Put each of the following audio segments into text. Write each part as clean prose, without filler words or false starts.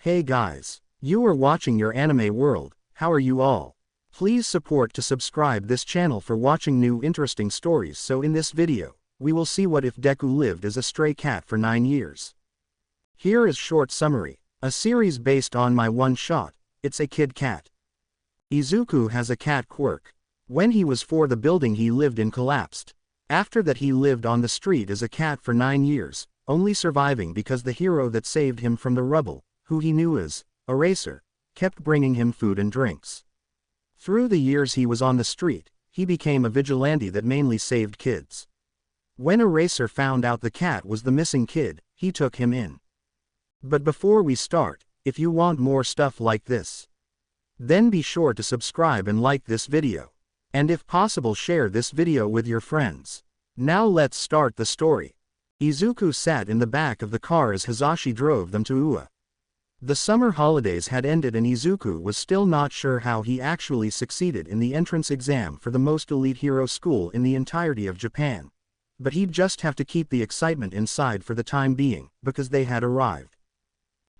Hey guys, you are watching your anime world. How are you all? Please support to subscribe this channel for watching new interesting stories. So in this video, we will see what if Deku lived as a stray cat for 9 years. Here is short summary, a series based on my one shot, It's a Kid Cat. Izuku has a cat quirk. When he was 4 the building he lived in collapsed. After that he lived on the street as a cat for 9 years, only surviving because the hero that saved him from the rubble, who he knew as Eraser, kept bringing him food and drinks. Through the years he was on the street, he became a vigilante that mainly saved kids. When Eraser found out the cat was the missing kid, he took him in. But before we start, if you want more stuff like this, then be sure to subscribe and like this video. And if possible share this video with your friends. Now let's start the story. Izuku sat in the back of the car as Hisashi drove them to Ua. The summer holidays had ended and Izuku was still not sure how he actually succeeded in the entrance exam for the most elite hero school in the entirety of Japan. But he'd just have to keep the excitement inside for the time being, because they had arrived.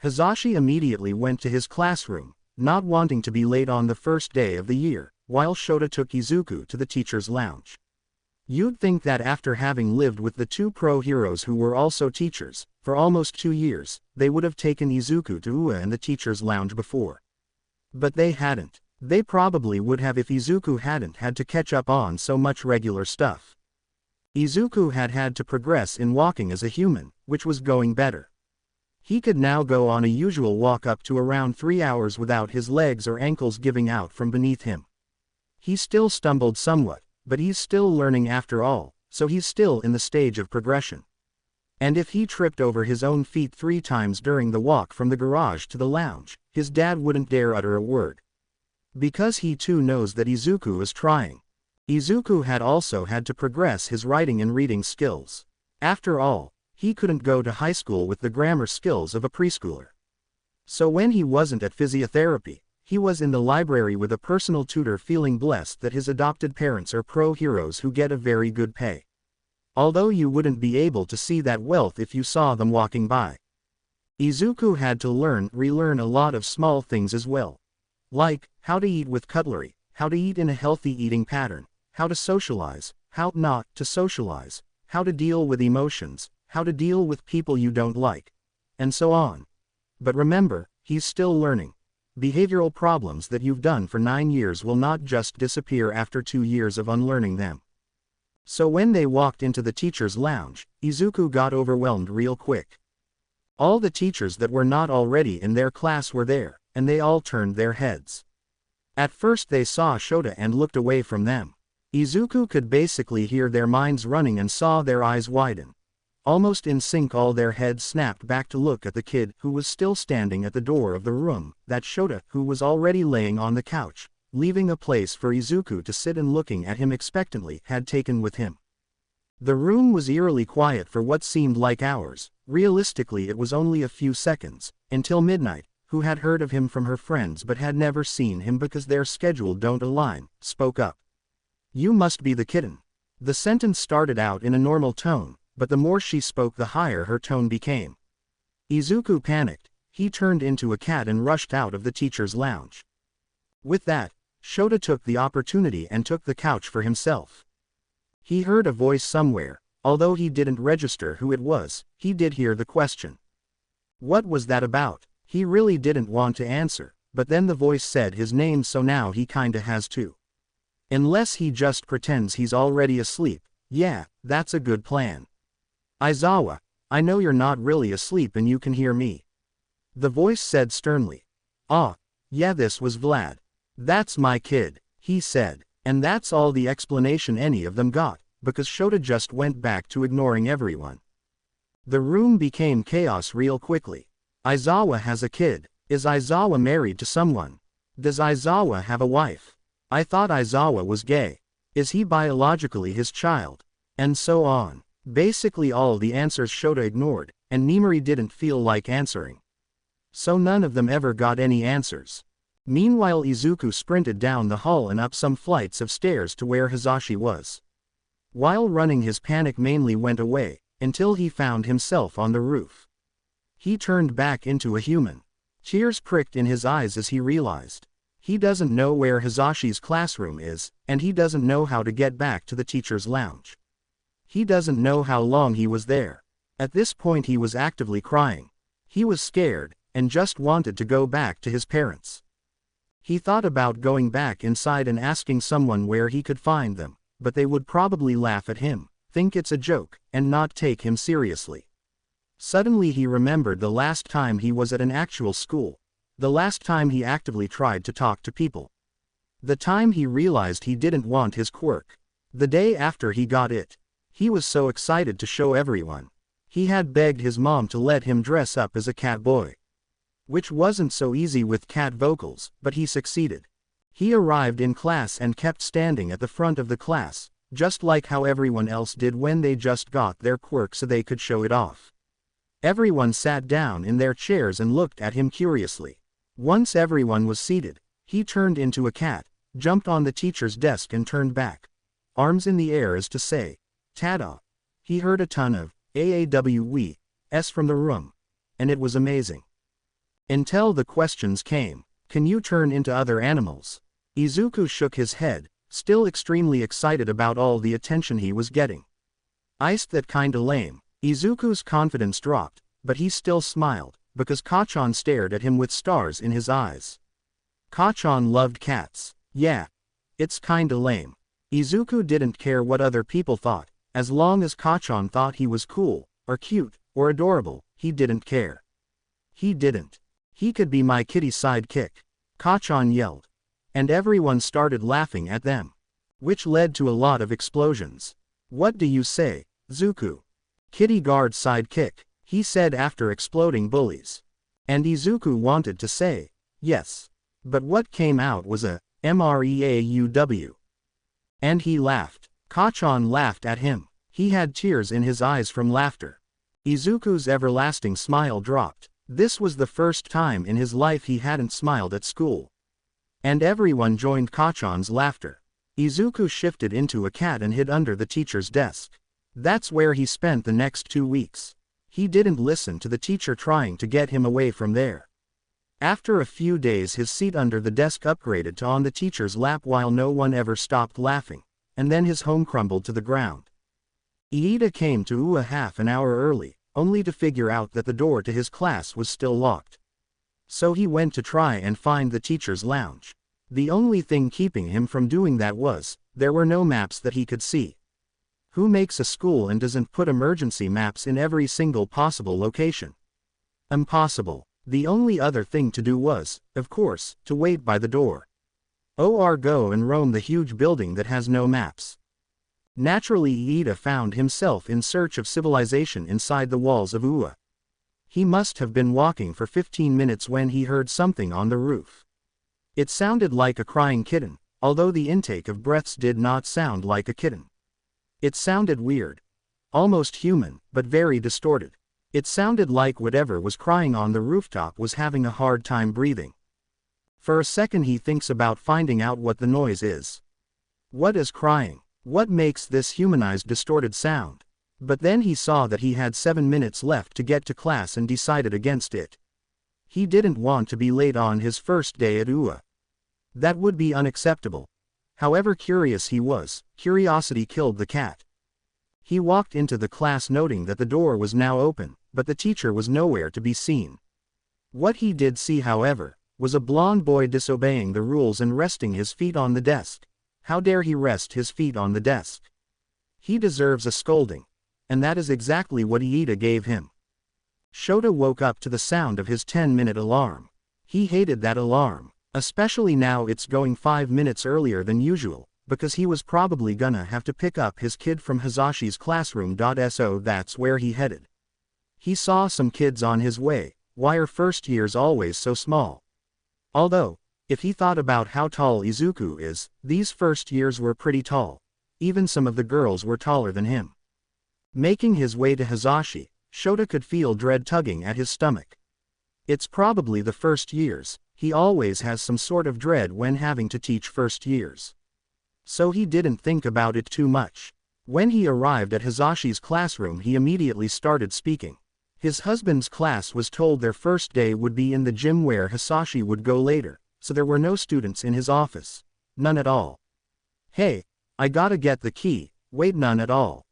Hisashi immediately went to his classroom, not wanting to be late on the first day of the year, while Shota took Izuku to the teacher's lounge. You'd think that after having lived with the 2 pro heroes who were also teachers, for almost 2 years, they would have taken Izuku to Ua and the teacher's lounge before. But they hadn't. They probably would have if Izuku hadn't had to catch up on so much regular stuff. Izuku had had to progress in walking as a human, which was going better. He could now go on a usual walk up to around 3 hours without his legs or ankles giving out from beneath him. He still stumbled somewhat, but he's still learning after all, so he's still in the stage of progression. And if he tripped over his own feet 3 times during the walk from the garage to the lounge, his dad wouldn't dare utter a word. Because he too knows that Izuku is trying. Izuku had also had to progress his writing and reading skills. After all, he couldn't go to high school with the grammar skills of a preschooler. So when he wasn't at physiotherapy, he was in the library with a personal tutor feeling blessed that his adopted parents are pro heroes who get a very good pay. Although you wouldn't be able to see that wealth if you saw them walking by. Izuku had to relearn a lot of small things as well. Like, how to eat with cutlery, how to eat in a healthy eating pattern, how to socialize, how not to socialize, how to deal with emotions, how to deal with people you don't like, and so on. But remember, he's still learning. Behavioral problems that you've done for 9 years will not just disappear after 2 years of unlearning them. So when they walked into the teacher's lounge, Izuku got overwhelmed real quick. All the teachers that were not already in their class were there, and they all turned their heads. At first they saw Shota and looked away from them. Izuku could basically hear their minds running and saw their eyes widen. Almost in sync all their heads snapped back to look at the kid who was still standing at the door of the room, that Shota who was already laying on the couch, leaving a place for Izuku to sit and looking at him expectantly, had taken with him. The room was eerily quiet for what seemed like hours. Realistically it was only a few seconds, until Midnight, who had heard of him from her friends but had never seen him because their schedule don't align, spoke up. "You must be the kitten." The sentence started out in a normal tone, but the more she spoke the higher her tone became. Izuku panicked. He turned into a cat and rushed out of the teacher's lounge. With that, Shota took the opportunity and took the couch for himself. He heard a voice somewhere, although he didn't register who it was, he did hear the question. What was that about? He really didn't want to answer, but then the voice said his name, so now he kinda has to. Unless he just pretends he's already asleep. Yeah, that's a good plan. "Aizawa, I know you're not really asleep and you can hear me." The voice said sternly. "Ah, yeah, this was Vlad. That's my kid," he said, and that's all the explanation any of them got, because Shota just went back to ignoring everyone. The room became chaos real quickly. Aizawa has a kid. Is Aizawa married to someone? Does Aizawa have a wife? I thought Aizawa was gay. Is he biologically his child? And so on. Basically all the answers Shota ignored, and Nimari didn't feel like answering. So none of them ever got any answers. Meanwhile Izuku sprinted down the hall and up some flights of stairs to where Hisashi was. While running his panic mainly went away, until he found himself on the roof. He turned back into a human. Tears pricked in his eyes as he realized. He doesn't know where Hizashi's classroom is, and he doesn't know how to get back to the teacher's lounge. He doesn't know how long he was there. At this point he was actively crying. He was scared, and just wanted to go back to his parents. He thought about going back inside and asking someone where he could find them, but they would probably laugh at him, think it's a joke, and not take him seriously. Suddenly he remembered the last time he was at an actual school, the last time he actively tried to talk to people. The time he realized he didn't want his quirk. The day after he got it. He was so excited to show everyone. He had begged his mom to let him dress up as a cat boy. Which wasn't so easy with cat vocals, but he succeeded. He arrived in class and kept standing at the front of the class, just like how everyone else did when they just got their quirk so they could show it off. Everyone sat down in their chairs and looked at him curiously. Once everyone was seated, he turned into a cat, jumped on the teacher's desk and turned back. Arms in the air as to say, "Tada!" He heard a ton of "AAWES" from the room. And it was amazing. Until the questions came. Can you turn into other animals? Izuku shook his head, still extremely excited about all the attention he was getting. Iced that kinda lame. Izuku's confidence dropped, but he still smiled, because Kachan stared at him with stars in his eyes. Kachan loved cats. Yeah. It's kinda lame. Izuku didn't care what other people thought, as long as Kachan thought he was cool, or cute, or adorable, he didn't care. He didn't. He could be my kitty sidekick. Kachan yelled. And everyone started laughing at them. Which led to a lot of explosions. What do you say, Zuku? Kitty guard sidekick, he said after exploding bullies. And Izuku wanted to say, yes. But what came out was a MREAUW. And he laughed. Kachan laughed at him. He had tears in his eyes from laughter. Izuku's everlasting smile dropped. This was the first time in his life he hadn't smiled at school. And everyone joined Kachan's laughter. Izuku shifted into a cat and hid under the teacher's desk. That's where he spent the next 2 weeks. He didn't listen to the teacher trying to get him away from there. After a few days his seat under the desk upgraded to on the teacher's lap while no one ever stopped laughing, and then his home crumbled to the ground. Iida came to Ua half an hour early, only to figure out that the door to his class was still locked. So he went to try and find the teacher's lounge. The only thing keeping him from doing that was, there were no maps that he could see. Who makes a school and doesn't put emergency maps in every single possible location? Impossible. The only other thing to do was, of course, to wait by the door. Or go and roam the huge building that has no maps. Naturally Iida found himself in search of civilization inside the walls of Ua. He must have been walking for 15 minutes when he heard something on the roof. It sounded like a crying kitten, although the intake of breaths did not sound like a kitten. It sounded weird. Almost human, but very distorted. It sounded like whatever was crying on the rooftop was having a hard time breathing. For a second he thinks about finding out what the noise is. What is crying? What makes this humanized distorted sound? But then he saw that he had 7 minutes left to get to class and decided against it. He didn't want to be late on his first day at Ua. That would be unacceptable. However curious he was, curiosity killed the cat. He walked into the class noting that the door was now open, but the teacher was nowhere to be seen. What he did see, however, was a blond boy disobeying the rules and resting his feet on the desk. How dare he rest his feet on the desk? He deserves a scolding. And that is exactly what Iida gave him. Shota woke up to the sound of his 10-minute alarm. He hated that alarm, especially now it's going 5 minutes earlier than usual, because he was probably gonna have to pick up his kid from Hizashi's classroom. So that's where he headed. He saw some kids on his way. Why are first years always so small? Although, if he thought about how tall Izuku is, these first years were pretty tall. Even some of the girls were taller than him. Making his way to Hizashi, Shota could feel dread tugging at his stomach. It's probably the first years. He always has some sort of dread when having to teach first years. So he didn't think about it too much. When he arrived at Hizashi's classroom he immediately started speaking. His husband's class was told their first day would be in the gym where Hisashi would go later, so there were no students in his office. None at all. Hey, I gotta get the key. Wait, none at all.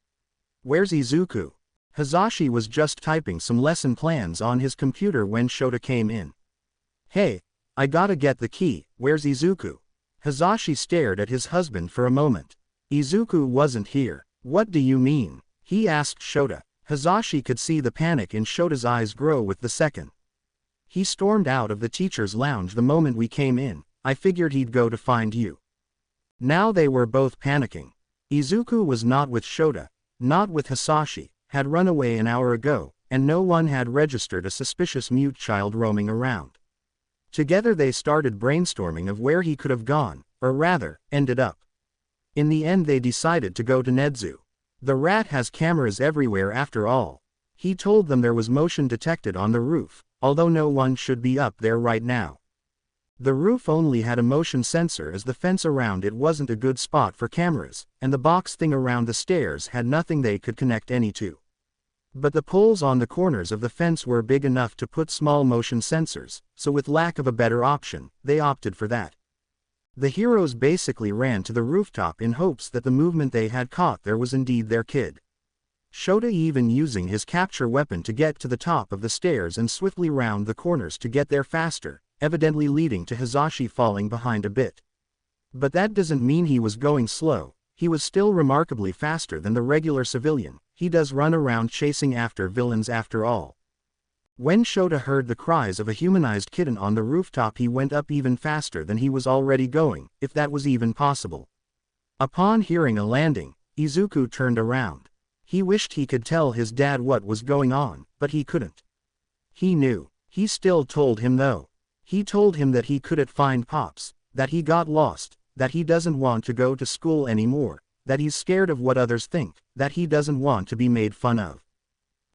Where's Izuku? Hisashi was just typing some lesson plans on his computer when Shota came in. Hey, I gotta get the key. Where's Izuku? Hisashi stared at his husband for a moment. Izuku wasn't here. What do you mean? He asked Shota. Hisashi could see the panic in Shota's eyes grow with the second. He stormed out of the teacher's lounge the moment we came in. I figured he'd go to find you. Now they were both panicking. Izuku was not with Shota, not with Hisashi, had run away an hour ago, and no one had registered a suspicious mute child roaming around. Together they started brainstorming of where he could have gone, or rather, ended up. In the end they decided to go to Nedzu. The rat has cameras everywhere after all. He told them there was motion detected on the roof, although no one should be up there right now. The roof only had a motion sensor as the fence around it wasn't a good spot for cameras, and the box thing around the stairs had nothing they could connect any to. But the poles on the corners of the fence were big enough to put small motion sensors, so with lack of a better option, they opted for that. The heroes basically ran to the rooftop in hopes that the movement they had caught there was indeed their kid. Shota even using his capture weapon to get to the top of the stairs and swiftly round the corners to get there faster, evidently leading to Hisashi falling behind a bit. But that doesn't mean he was going slow. He was still remarkably faster than the regular civilian. He does run around chasing after villains after all. When Shota heard the cries of a humanized kitten on the rooftop, he went up even faster than he was already going, if that was even possible. Upon hearing a landing, Izuku turned around. He wished he could tell his dad what was going on, but he couldn't. He knew. He still told him though. He told him that he couldn't find Pops, that he got lost, that he doesn't want to go to school anymore, that he's scared of what others think, that he doesn't want to be made fun of.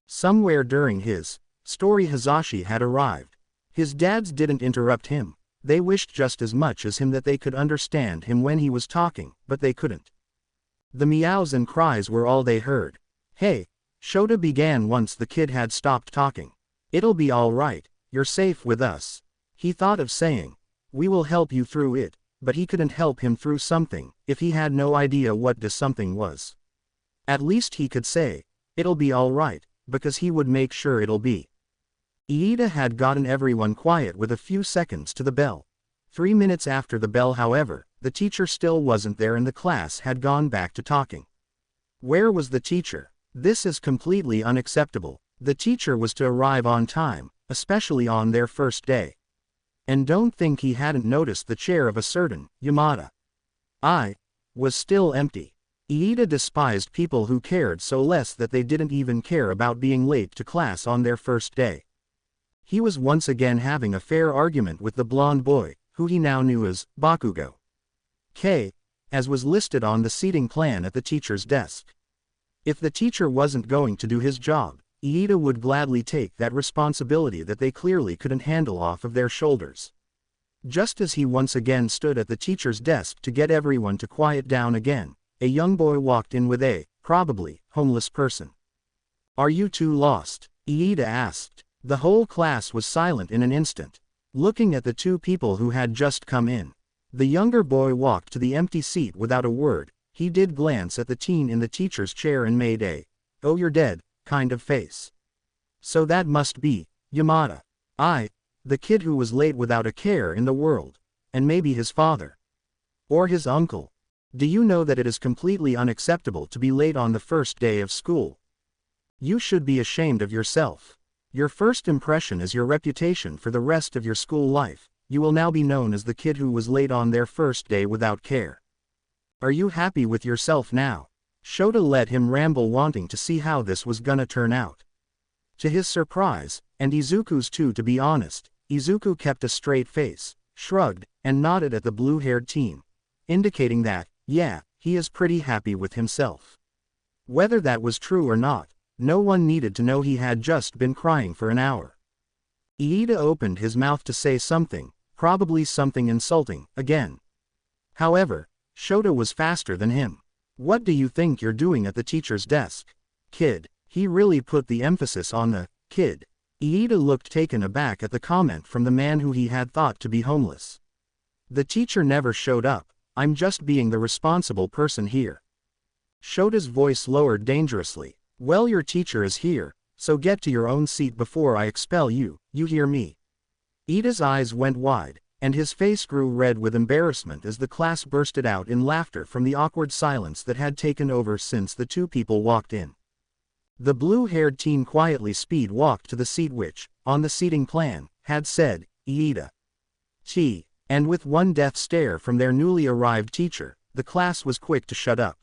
Somewhere during his story Hisashi had arrived. His dads didn't interrupt him. They wished just as much as him that they could understand him when he was talking, but they couldn't. The meows and cries were all they heard. Hey, Shota began once the kid had stopped talking. It'll be all right, you're safe with us. He thought of saying, we will help you through it, but he couldn't help him through something, if he had no idea what this something was. At least he could say, it'll be all right, because he would make sure it'll be. Iida had gotten everyone quiet with a few seconds to the bell. 3 minutes after the bell, however, the teacher still wasn't there and the class had gone back to talking. Where was the teacher? This is completely unacceptable. The teacher was to arrive on time, especially on their first day. And don't think he hadn't noticed the chair of a certain Yamada was still empty. Iida despised people who cared so less that they didn't even care about being late to class on their first day. He was once again having a fair argument with the blonde boy, who he now knew as Bakugo K, as was listed on the seating plan at the teacher's desk. If the teacher wasn't going to do his job, Iida would gladly take that responsibility that they clearly couldn't handle off of their shoulders. Just as he once again stood at the teacher's desk to get everyone to quiet down again, a young boy walked in with a, probably, homeless person. Are you two lost? Iida asked. The whole class was silent in an instant, looking at the two people who had just come in. The younger boy walked to the empty seat without a word. He did glance at the teen in the teacher's chair and made a, oh you're dead, kind of face. So that must be Yamada. The kid who was late without a care in the world. And maybe his father. Or his uncle. Do you know that it is completely unacceptable to be late on the first day of school? You should be ashamed of yourself. Your first impression is your reputation for the rest of your school life. You will now be known as the kid who was late on their first day without care. Are you happy with yourself now? Shota let him ramble, wanting to see how this was gonna turn out. To his surprise, and Izuku's too to be honest, Izuku kept a straight face, shrugged, and nodded at the blue-haired teen, indicating that, yeah, he is pretty happy with himself. Whether that was true or not, no one needed to know. He had just been crying for an hour. Iida opened his mouth to say something, probably something insulting, again. However, Shota was faster than him. What do you think you're doing at the teacher's desk? Kid. He really put the emphasis on the Kid. Iida looked taken aback at the comment from the man who he had thought to be homeless. The teacher never showed up. I'm just being the responsible person here. Shota's voice lowered dangerously. Well, your teacher is here, so get to your own seat before I expel you, you hear me? Iida's eyes went wide, and his face grew red with embarrassment as the class bursted out in laughter from the awkward silence that had taken over since the two people walked in. The blue-haired teen quietly speed-walked to the seat which, on the seating plan, had said, Iida. T. And with one death stare from their newly arrived teacher, the class was quick to shut up.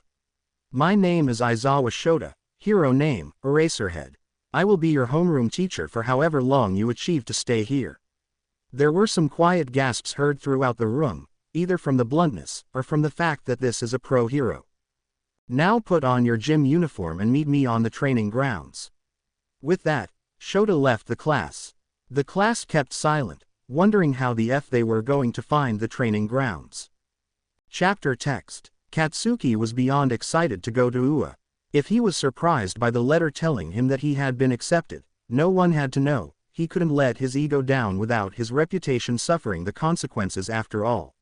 My name is Aizawa Shota, hero name, Eraserhead. I will be your homeroom teacher for however long you achieve to stay here. There were some quiet gasps heard throughout the room, either from the bluntness, or from the fact that this is a pro hero. Now put on your gym uniform and meet me on the training grounds. With that, Shota left the class. The class kept silent, wondering how the F they were going to find the training grounds. Chapter text. Katsuki was beyond excited to go to UA. If he was surprised by the letter telling him that he had been accepted, no one had to know. He couldn't let his ego down without his reputation suffering the consequences after all.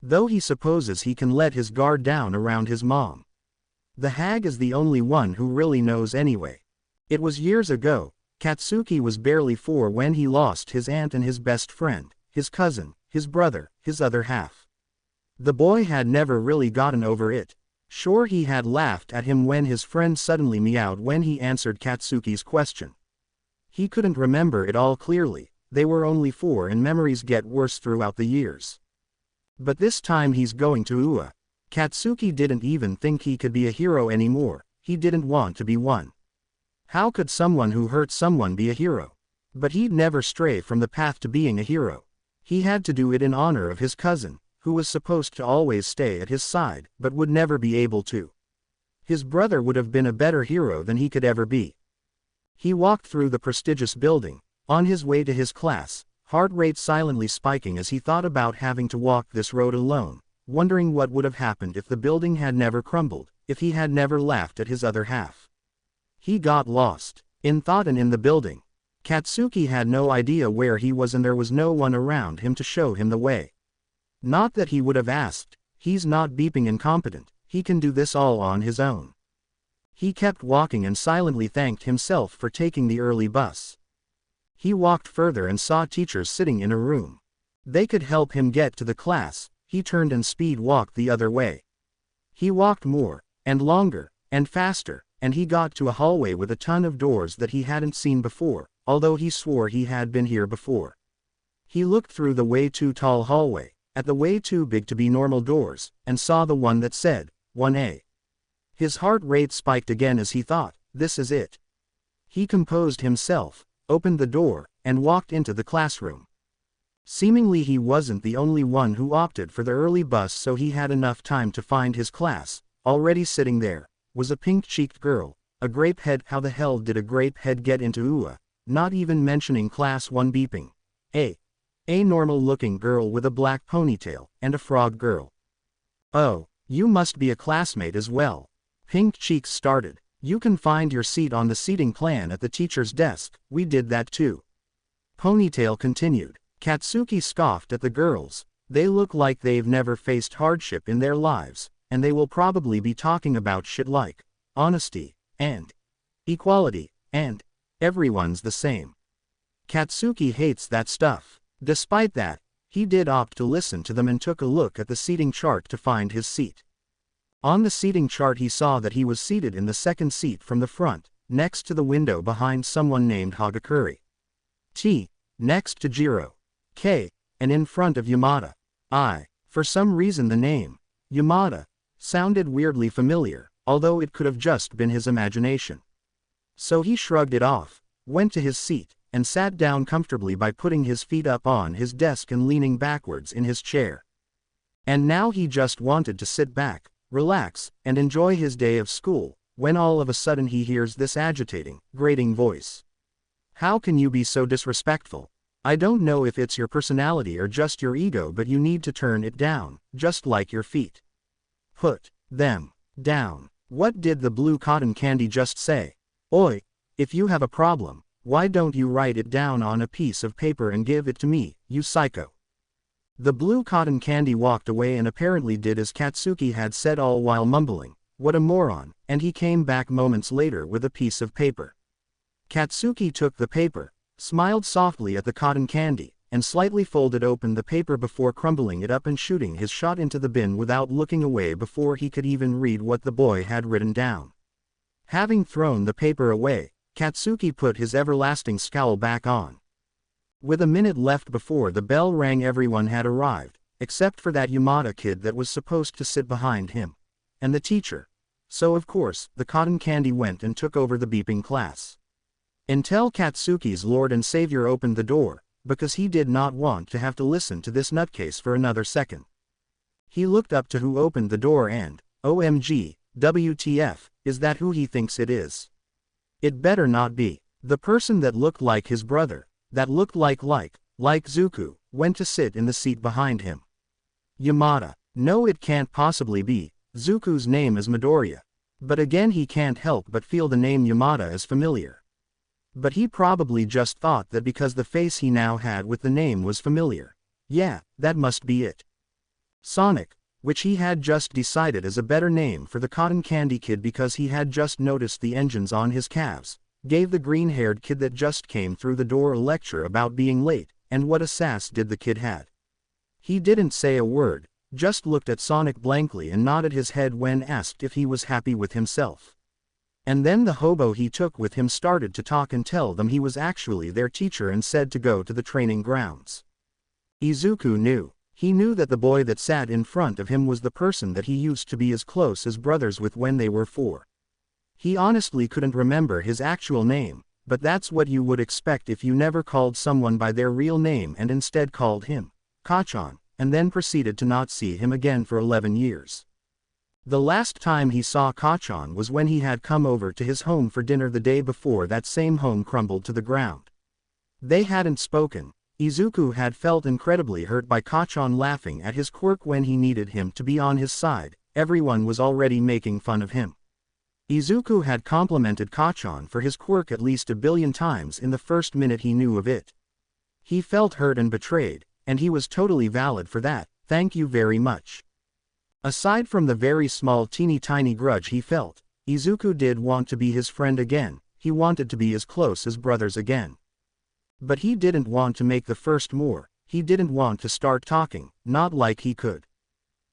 Though he supposes he can let his guard down around his mom. The hag is the only one who really knows anyway. It was years ago. Katsuki was barely 4 when he lost his aunt and his best friend, his cousin, his brother, his other half. The boy had never really gotten over it. Sure, he had laughed at him when his friend suddenly meowed when he answered Katsuki's question. He couldn't remember it all clearly, they were only 4 and memories get worse throughout the years. But this time he's going to UA. Katsuki didn't even think he could be a hero anymore, he didn't want to be one. How could someone who hurt someone be a hero? But he'd never stray from the path to being a hero. He had to do it in honor of his cousin, who was supposed to always stay at his side, but would never be able to. His brother would have been a better hero than he could ever be. He walked through the prestigious building, on his way to his class, heart rate silently spiking as he thought about having to walk this road alone, wondering what would have happened if the building had never crumbled, if he had never laughed at his other half. He got lost, in thought and in the building. Katsuki had no idea where he was and there was no one around him to show him the way. Not that he would have asked, he's not beeping incompetent, he can do this all on his own. He kept walking and silently thanked himself for taking the early bus. He walked further and saw teachers sitting in a room. They could help him get to the class. He turned and speed-walked the other way. He walked more, and longer, and faster, and he got to a hallway with a ton of doors that he hadn't seen before, although he swore he had been here before. He looked through the way too tall hallway, at the way too big to be normal doors, and saw the one that said, 1A. His heart rate spiked again as he thought, this is it. He composed himself, opened the door, and walked into the classroom. Seemingly he wasn't the only one who opted for the early bus, so he had enough time to find his class. Already sitting there was a pink-cheeked girl, a grape head. How the hell did a grape head get into UA? Not even mentioning class 1 beeping. A normal-looking girl with a black ponytail, and a frog girl. Oh, you must be a classmate as well. Pink Cheeks started. You can find your seat on the seating plan at the teacher's desk, we did that too. Ponytail continued. Katsuki scoffed at the girls. They look like they've never faced hardship in their lives, and they will probably be talking about shit like honesty, and equality, and everyone's the same. Katsuki hates that stuff. Despite that, he did opt to listen to them and took a look at the seating chart to find his seat. On the seating chart he saw that he was seated in the second seat from the front, next to the window behind someone named Hagakuri. T. Next to Jiro. K. And in front of Yamada. I. For some reason the name, Yamada, sounded weirdly familiar, although it could have just been his imagination. So he shrugged it off, went to his seat, and sat down comfortably by putting his feet up on his desk and leaning backwards in his chair. And now he just wanted to sit back, relax, and enjoy his day of school, when all of a sudden he hears this agitating, grating voice. How can you be so disrespectful? I don't know if it's your personality or just your ego, but you need to turn it down, just like your feet. Put them down. What did the blue cotton candy just say? Oi, if you have a problem, Why don't you write it down on a piece of paper and give it to me, you psycho? The blue cotton candy walked away and apparently did as Katsuki had said, all while mumbling, "What a moron," and he came back moments later with a piece of paper. Katsuki took the paper, smiled softly at the cotton candy, and slightly folded open the paper before crumbling it up and shooting his shot into the bin without looking away before he could even read what the boy had written down. Having thrown the paper away, Katsuki put his everlasting scowl back on. With a minute left before the bell rang, everyone had arrived, except for that Yamada kid that was supposed to sit behind him. And the teacher. So of course, the cotton candy went and took over the beeping class. Until Katsuki's Lord and Savior opened the door, because he did not want to have to listen to this nutcase for another second. He looked up to who opened the door and, OMG, WTF, is that who he thinks it is? It better not be. The person that looked like his brother, that looked like Izuku, went to sit in the seat behind him. Yamada. No, it can't possibly be. Zuku's name is Midoriya. But again, he can't help but feel the name Yamada is familiar. But he probably just thought that because the face he now had with the name was familiar. Yeah, that must be it. Sonic, which he had just decided is a better name for the cotton candy kid because he had just noticed the engines on his calves, gave the green-haired kid that just came through the door a lecture about being late, and what a sass did the kid had. He didn't say a word, just looked at Sonic blankly and nodded his head when asked if he was happy with himself. And then the hobo he took with him started to talk and tell them he was actually their teacher and said to go to the training grounds. Izuku knew. He knew that the boy that sat in front of him was the person that he used to be as close as brothers with when they were 4. He honestly couldn't remember his actual name, but that's what you would expect if you never called someone by their real name and instead called him Kachan, and then proceeded to not see him again for 11 years. The last time he saw Kachan was when he had come over to his home for dinner the day before that same home crumbled to the ground. They hadn't spoken. Izuku had felt incredibly hurt by Kachan laughing at his quirk when he needed him to be on his side. Everyone was already making fun of him. Izuku had complimented Kachan for his quirk at least a billion times in the first minute he knew of it. He felt hurt and betrayed, and he was totally valid for that. Thank you very much. Aside from the very small teeny tiny grudge he felt, Izuku did want to be his friend again. He wanted to be as close as brothers again. But he didn't want to make the first move. He didn't want to start talking, not like he could.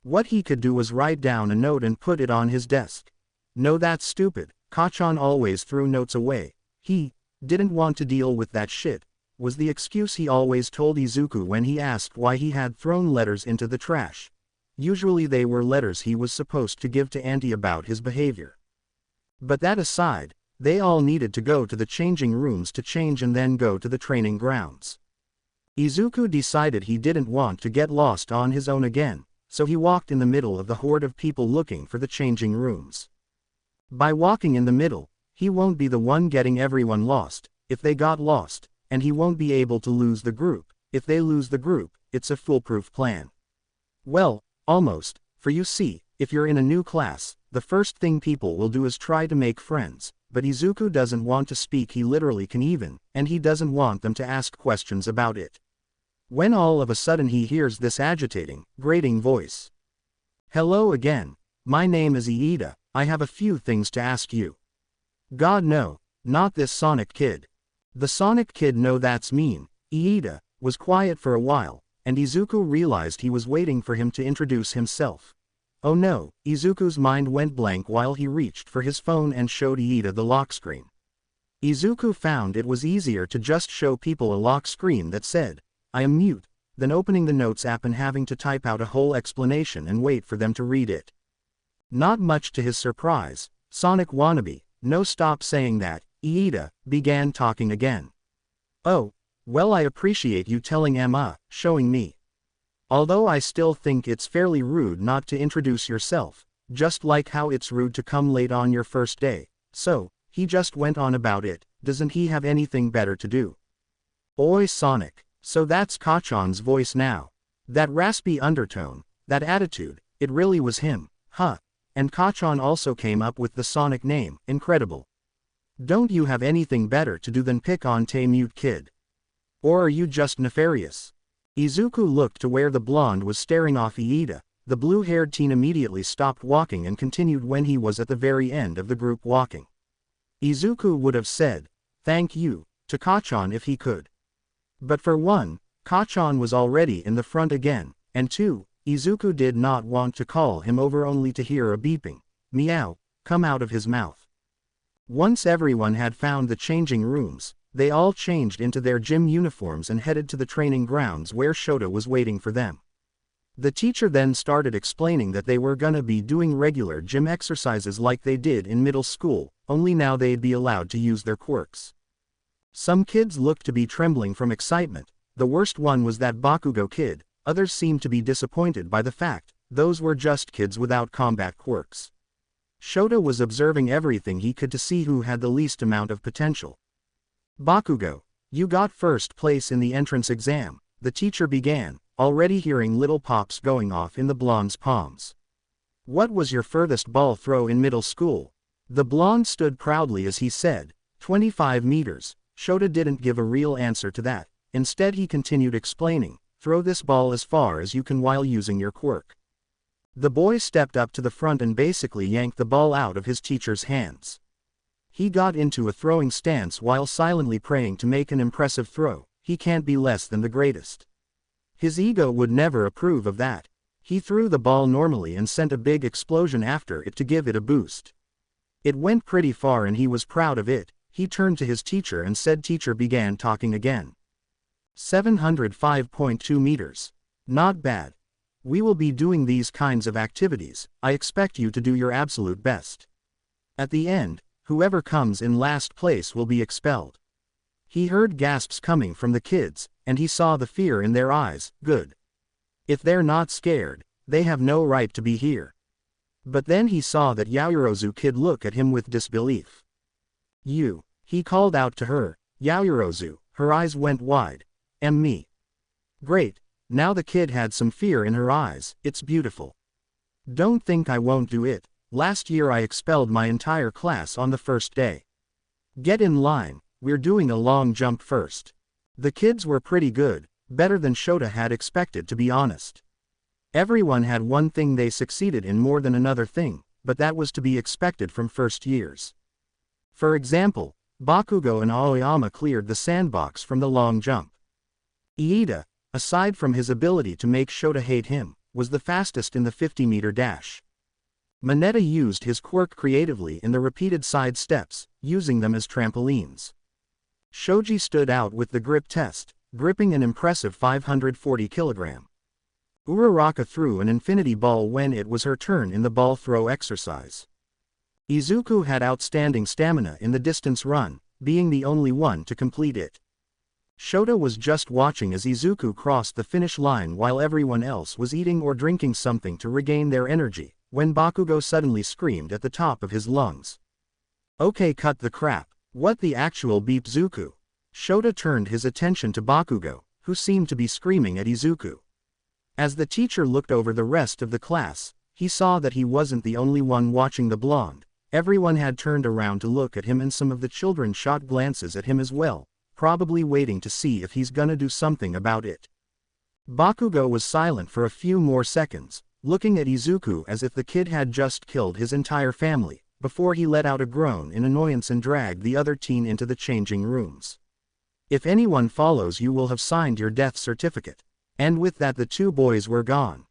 What he could do was write down a note and put it on his desk. No, that's stupid. Kachan always threw notes away. He didn't want to deal with that shit, was the excuse he always told Izuku when he asked why he had thrown letters into the trash. Usually they were letters he was supposed to give to Auntie about his behavior. But that aside, they all needed to go to the changing rooms to change and then go to the training grounds. Izuku decided he didn't want to get lost on his own again, so he walked in the middle of the horde of people looking for the changing rooms. By walking in the middle, he won't be the one getting everyone lost, if they got lost, and he won't be able to lose the group. If they lose the group, it's a foolproof plan. Well, almost, for you see, if you're in a new class, the first thing people will do is try to make friends, but Izuku doesn't want to speak, he literally can even, and he doesn't want them to ask questions about it. When all of a sudden he hears this agitating, grating voice. Hello again. My name is Iida, I have a few things to ask you. God no, not this Sonic kid. The Sonic kid, no, that's mean. Iida was quiet for a while, and Izuku realized he was waiting for him to introduce himself. Oh no, Izuku's mind went blank while he reached for his phone and showed Iida the lock screen. Izuku found it was easier to just show people a lock screen that said, I am mute, than opening the notes app and having to type out a whole explanation and wait for them to read it. Not much to his surprise, Sonic wannabe, no, stop saying that, Iida began talking again. Oh, well, I appreciate you telling Emma, showing me. Although I still think it's fairly rude not to introduce yourself, just like how it's rude to come late on your first day. So, he just went on about it. Doesn't he have anything better to do? Oi Sonic, so that's Kachan's voice now. That raspy undertone, that attitude, it really was him, huh? And Kachan also came up with the Sonic name, incredible. Don't you have anything better to do than pick on mute kid? Or are you just nefarious? Izuku looked to where the blonde was staring off Iida. The blue-haired teen immediately stopped walking and continued when he was at the very end of the group walking. Izuku would have said, "Thank you," to Kachan if he could. But for one, Kachan was already in the front again, and two, Izuku did not want to call him over only to hear a beeping, meow, come out of his mouth. Once everyone had found the changing rooms, they all changed into their gym uniforms and headed to the training grounds where Shota was waiting for them. The teacher then started explaining that they were gonna be doing regular gym exercises like they did in middle school, only now they'd be allowed to use their quirks. Some kids looked to be trembling from excitement. The worst one was that Bakugo kid. Others seemed to be disappointed by the fact those were just kids without combat quirks. Shota was observing everything he could to see who had the least amount of potential. "Bakugo, you got first place in the entrance exam," the teacher began, already hearing little pops going off in the blonde's palms. "What was your furthest ball throw in middle school?" The blonde stood proudly as he said, 25 meters. Shota didn't give a real answer to that. Instead he continued explaining, "Throw this ball as far as you can while using your quirk." The boy stepped up to the front and basically yanked the ball out of his teacher's hands. He got into a throwing stance while silently praying to make an impressive throw. He can't be less than the greatest. His ego would never approve of that. He threw the ball normally and sent a big explosion after it to give it a boost. It went pretty far and he was proud of it. He turned to his teacher and said teacher began talking again. 705.2 meters. Not bad. We will be doing these kinds of activities. I expect you to do your absolute best. At the end, whoever comes in last place will be expelled. He heard gasps coming from the kids, and he saw the fear in their eyes. Good. If they're not scared, they have no right to be here. But then he saw that Yaoyorozu kid look at him with disbelief. "You," he called out to her, "Yaoyorozu." Her eyes went wide. Me. Great, now the kid had some fear in her eyes. It's beautiful. Don't think I won't do it. Last year I expelled my entire class on the first day. Get in line, we're doing a long jump first. The kids were pretty good, better than Shota had expected to be honest. Everyone had one thing they succeeded in more than another thing, but that was to be expected from first years. For example, Bakugo and Aoyama cleared the sandbox from the long jump. Iida, aside from his ability to make Shota hate him, was the fastest in the 50-meter dash. Mineta used his quirk creatively in the repeated side steps, using them as trampolines. Shoji stood out with the grip test, gripping an impressive 540 kg. Uraraka threw an infinity ball when it was her turn in the ball throw exercise. Izuku had outstanding stamina in the distance run, being the only one to complete it. Shota was just watching as Izuku crossed the finish line while everyone else was eating or drinking something to regain their energy, when Bakugo suddenly screamed at the top of his lungs. "Okay, cut the crap. What the actual beep Zuku?" Shota turned his attention to Bakugo, who seemed to be screaming at Izuku. As the teacher looked over the rest of the class, he saw that he wasn't the only one watching the blonde. Everyone had turned around to look at him and some of the children shot glances at him as well, probably waiting to see if he's gonna do something about it. Bakugo was silent for a few more seconds, looking at Izuku as if the kid had just killed his entire family, before he let out a groan in annoyance and dragged the other teen into the changing rooms. "If anyone follows you will have signed your death certificate." And with that the two boys were gone.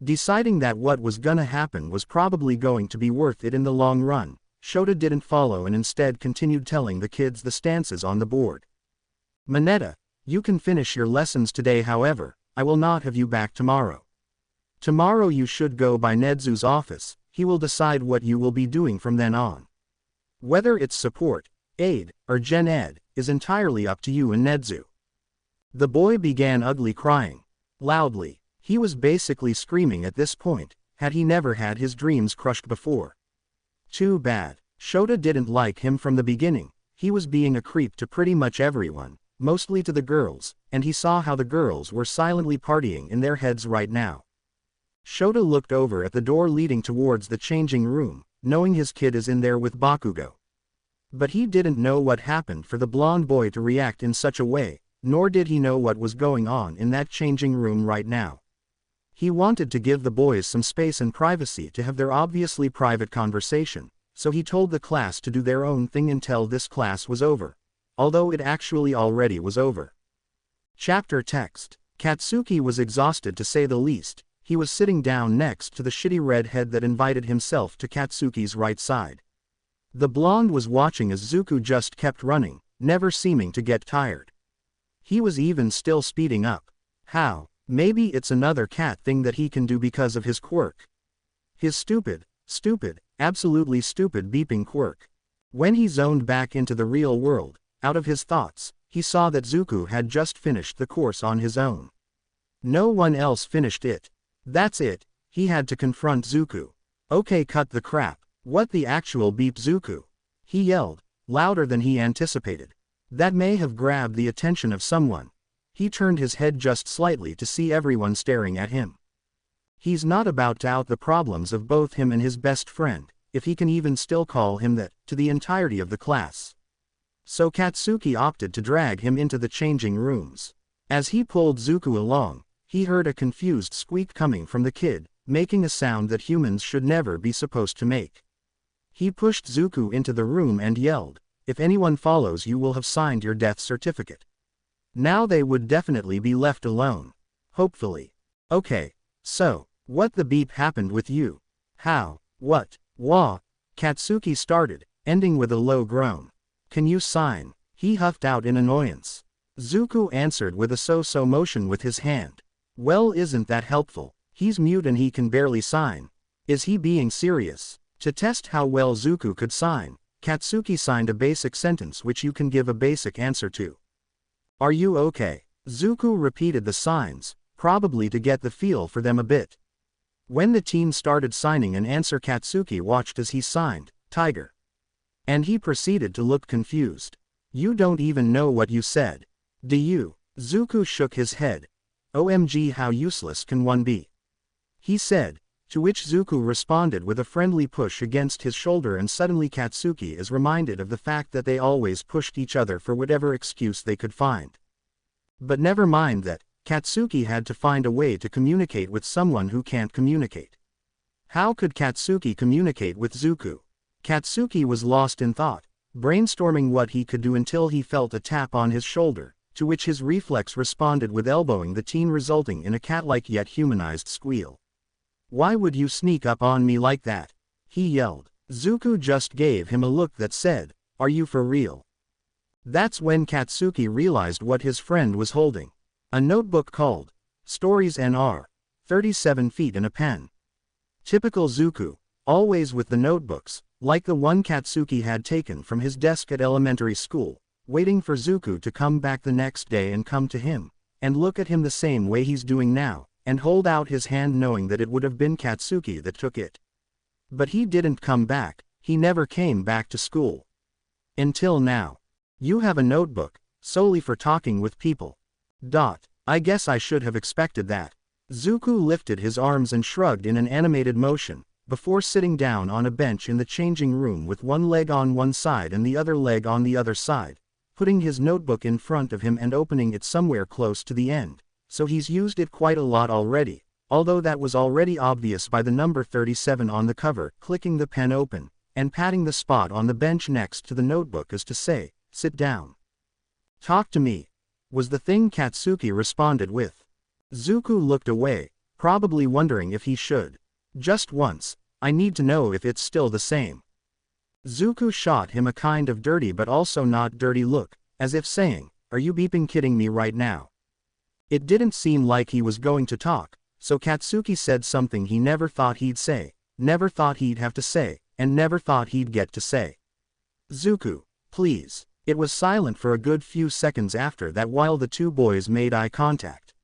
Deciding that what was gonna happen was probably going to be worth it in the long run, Shota didn't follow and instead continued telling the kids the stances on the board. "Mineta, you can finish your lessons today, however, I will not have you back tomorrow. Tomorrow you should go by Nedzu's office, he will decide what you will be doing from then on. Whether it's support, aid, or gen ed, is entirely up to you and Nedzu." The boy began ugly crying. Loudly. He was basically screaming at this point. Had he never had his dreams crushed before? Too bad. Shota didn't like him from the beginning. He was being a creep to pretty much everyone, mostly to the girls, and he saw how the girls were silently partying in their heads right now. Shota looked over at the door leading towards the changing room, knowing his kid is in there with Bakugo. But he didn't know what happened for the blonde boy to react in such a way, nor did he know what was going on in that changing room right now. He wanted to give the boys some space and privacy to have their obviously private conversation, so he told the class to do their own thing until this class was over. Although it actually already was over. Chapter text. Katsuki was exhausted to say the least. He was sitting down next to the shitty redhead that invited himself to Katsuki's right side. The blonde was watching as Izuku just kept running, never seeming to get tired. He was even still speeding up. How? Maybe it's another cat thing that he can do because of his quirk. His stupid, absolutely stupid beeping quirk. When he zoned back into the real world, out of his thoughts, he saw that Izuku had just finished the course on his own. No one else finished it. That's it, he had to confront Izuku. Okay, cut the crap. What the actual beep, Izuku? He yelled, louder than he anticipated. That may have grabbed the attention of someone. He turned his head just slightly to see everyone staring at him. He's not about to out the problems of both him and his best friend, if he can even still call him that, to the entirety of the class. So Katsuki opted to drag him into the changing rooms. As he pulled Izuku along, he heard a confused squeak coming from the kid, making a sound that humans should never be supposed to make. He pushed Izuku into the room and yelled, "If anyone follows you will have signed your death certificate." Now they would definitely be left alone. Hopefully. Okay. So, what the beep happened with you? How? What? Wah? Katsuki started, ending with a low groan. Can you sign? He huffed out in annoyance. Izuku answered with a so-so motion with his hand. Well, isn't that helpful? He's mute and he can barely sign. Is he being serious? To test how well Izuku could sign, Katsuki signed a basic sentence which you can give a basic answer to. Are you okay? Izuku repeated the signs, probably to get the feel for them a bit. When the teen started signing an answer, Katsuki watched as he signed, "Tiger." And he proceeded to look confused. You don't even know what you said. Do you? Izuku shook his head. OMG, how useless can one be? He said, to which Izuku responded with a friendly push against his shoulder, and suddenly Katsuki is reminded of the fact that they always pushed each other for whatever excuse they could find. But never mind that, Katsuki had to find a way to communicate with someone who can't communicate. How could Katsuki communicate with Izuku? Katsuki was lost in thought, brainstorming what he could do until he felt a tap on his shoulder, to which his reflex responded with elbowing the teen, resulting in a cat-like yet humanized squeal. Why would you sneak up on me like that? He yelled. Izuku just gave him a look that said, "Are you for real?" That's when Katsuki realized what his friend was holding. A notebook called Stories NR. 37 feet and a pen. Typical Izuku, always with the notebooks, like the one Katsuki had taken from his desk at elementary school, waiting for Izuku to come back the next day and come to him, and look at him the same way he's doing now, and hold out his hand knowing that it would have been Katsuki that took it. But he didn't come back, he never came back to school. Until now. You have a notebook, solely for talking with people. I guess I should have expected that. Izuku lifted his arms and shrugged in an animated motion, before sitting down on a bench in the changing room with one leg on one side and the other leg on the other side, putting his notebook in front of him and opening it somewhere close to the end. So he's used it quite a lot already, although that was already obvious by the number 37 on the cover, clicking the pen open, and patting the spot on the bench next to the notebook as to say, "Sit down." "Talk to me," was the thing Katsuki responded with. Izuku looked away, probably wondering if he should. "Just once, I need to know if it's still the same." Izuku shot him a kind of dirty but also not dirty look, as if saying, "Are you beeping kidding me right now?" It didn't seem like he was going to talk, so Katsuki said something he never thought he'd say, never thought he'd have to say, and never thought he'd get to say. "Izuku, please." It was silent for a good few seconds after that while the two boys made eye contact.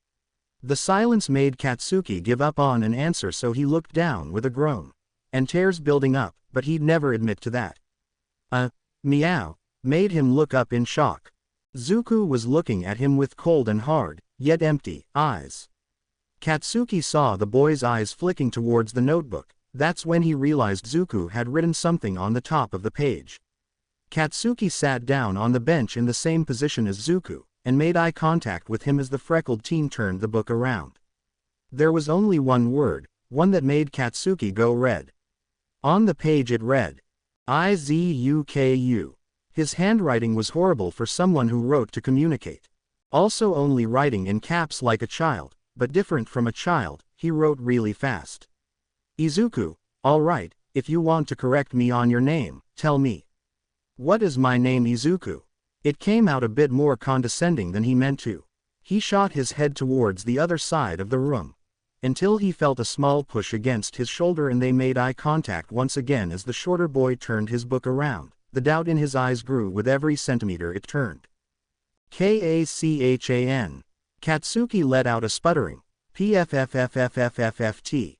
The silence made Katsuki give up on an answer, so he looked down with a groan. And tears building up, but he'd never admit to that. Meow, made him look up in shock. Izuku was looking at him with cold and hard, yet empty, eyes. Katsuki saw the boy's eyes flicking towards the notebook. That's when he realized Izuku had written something on the top of the page. Katsuki sat down on the bench in the same position as Izuku, and made eye contact with him as the freckled teen turned the book around. There was only one word, one that made Katsuki go red. On the page it read, Izuku. His handwriting was horrible for someone who wrote to communicate. Also only writing in caps like a child, but different from a child, he wrote really fast. Izuku, all right, if you want to correct me on your name, tell me. What is my name, Izuku? It came out a bit more condescending than he meant to. He shot his head towards the other side of the room, until he felt a small push against his shoulder and they made eye contact once again as the shorter boy turned his book around. The doubt in his eyes grew with every centimeter it turned. Kachan. Katsuki let out a sputtering, pffffffft.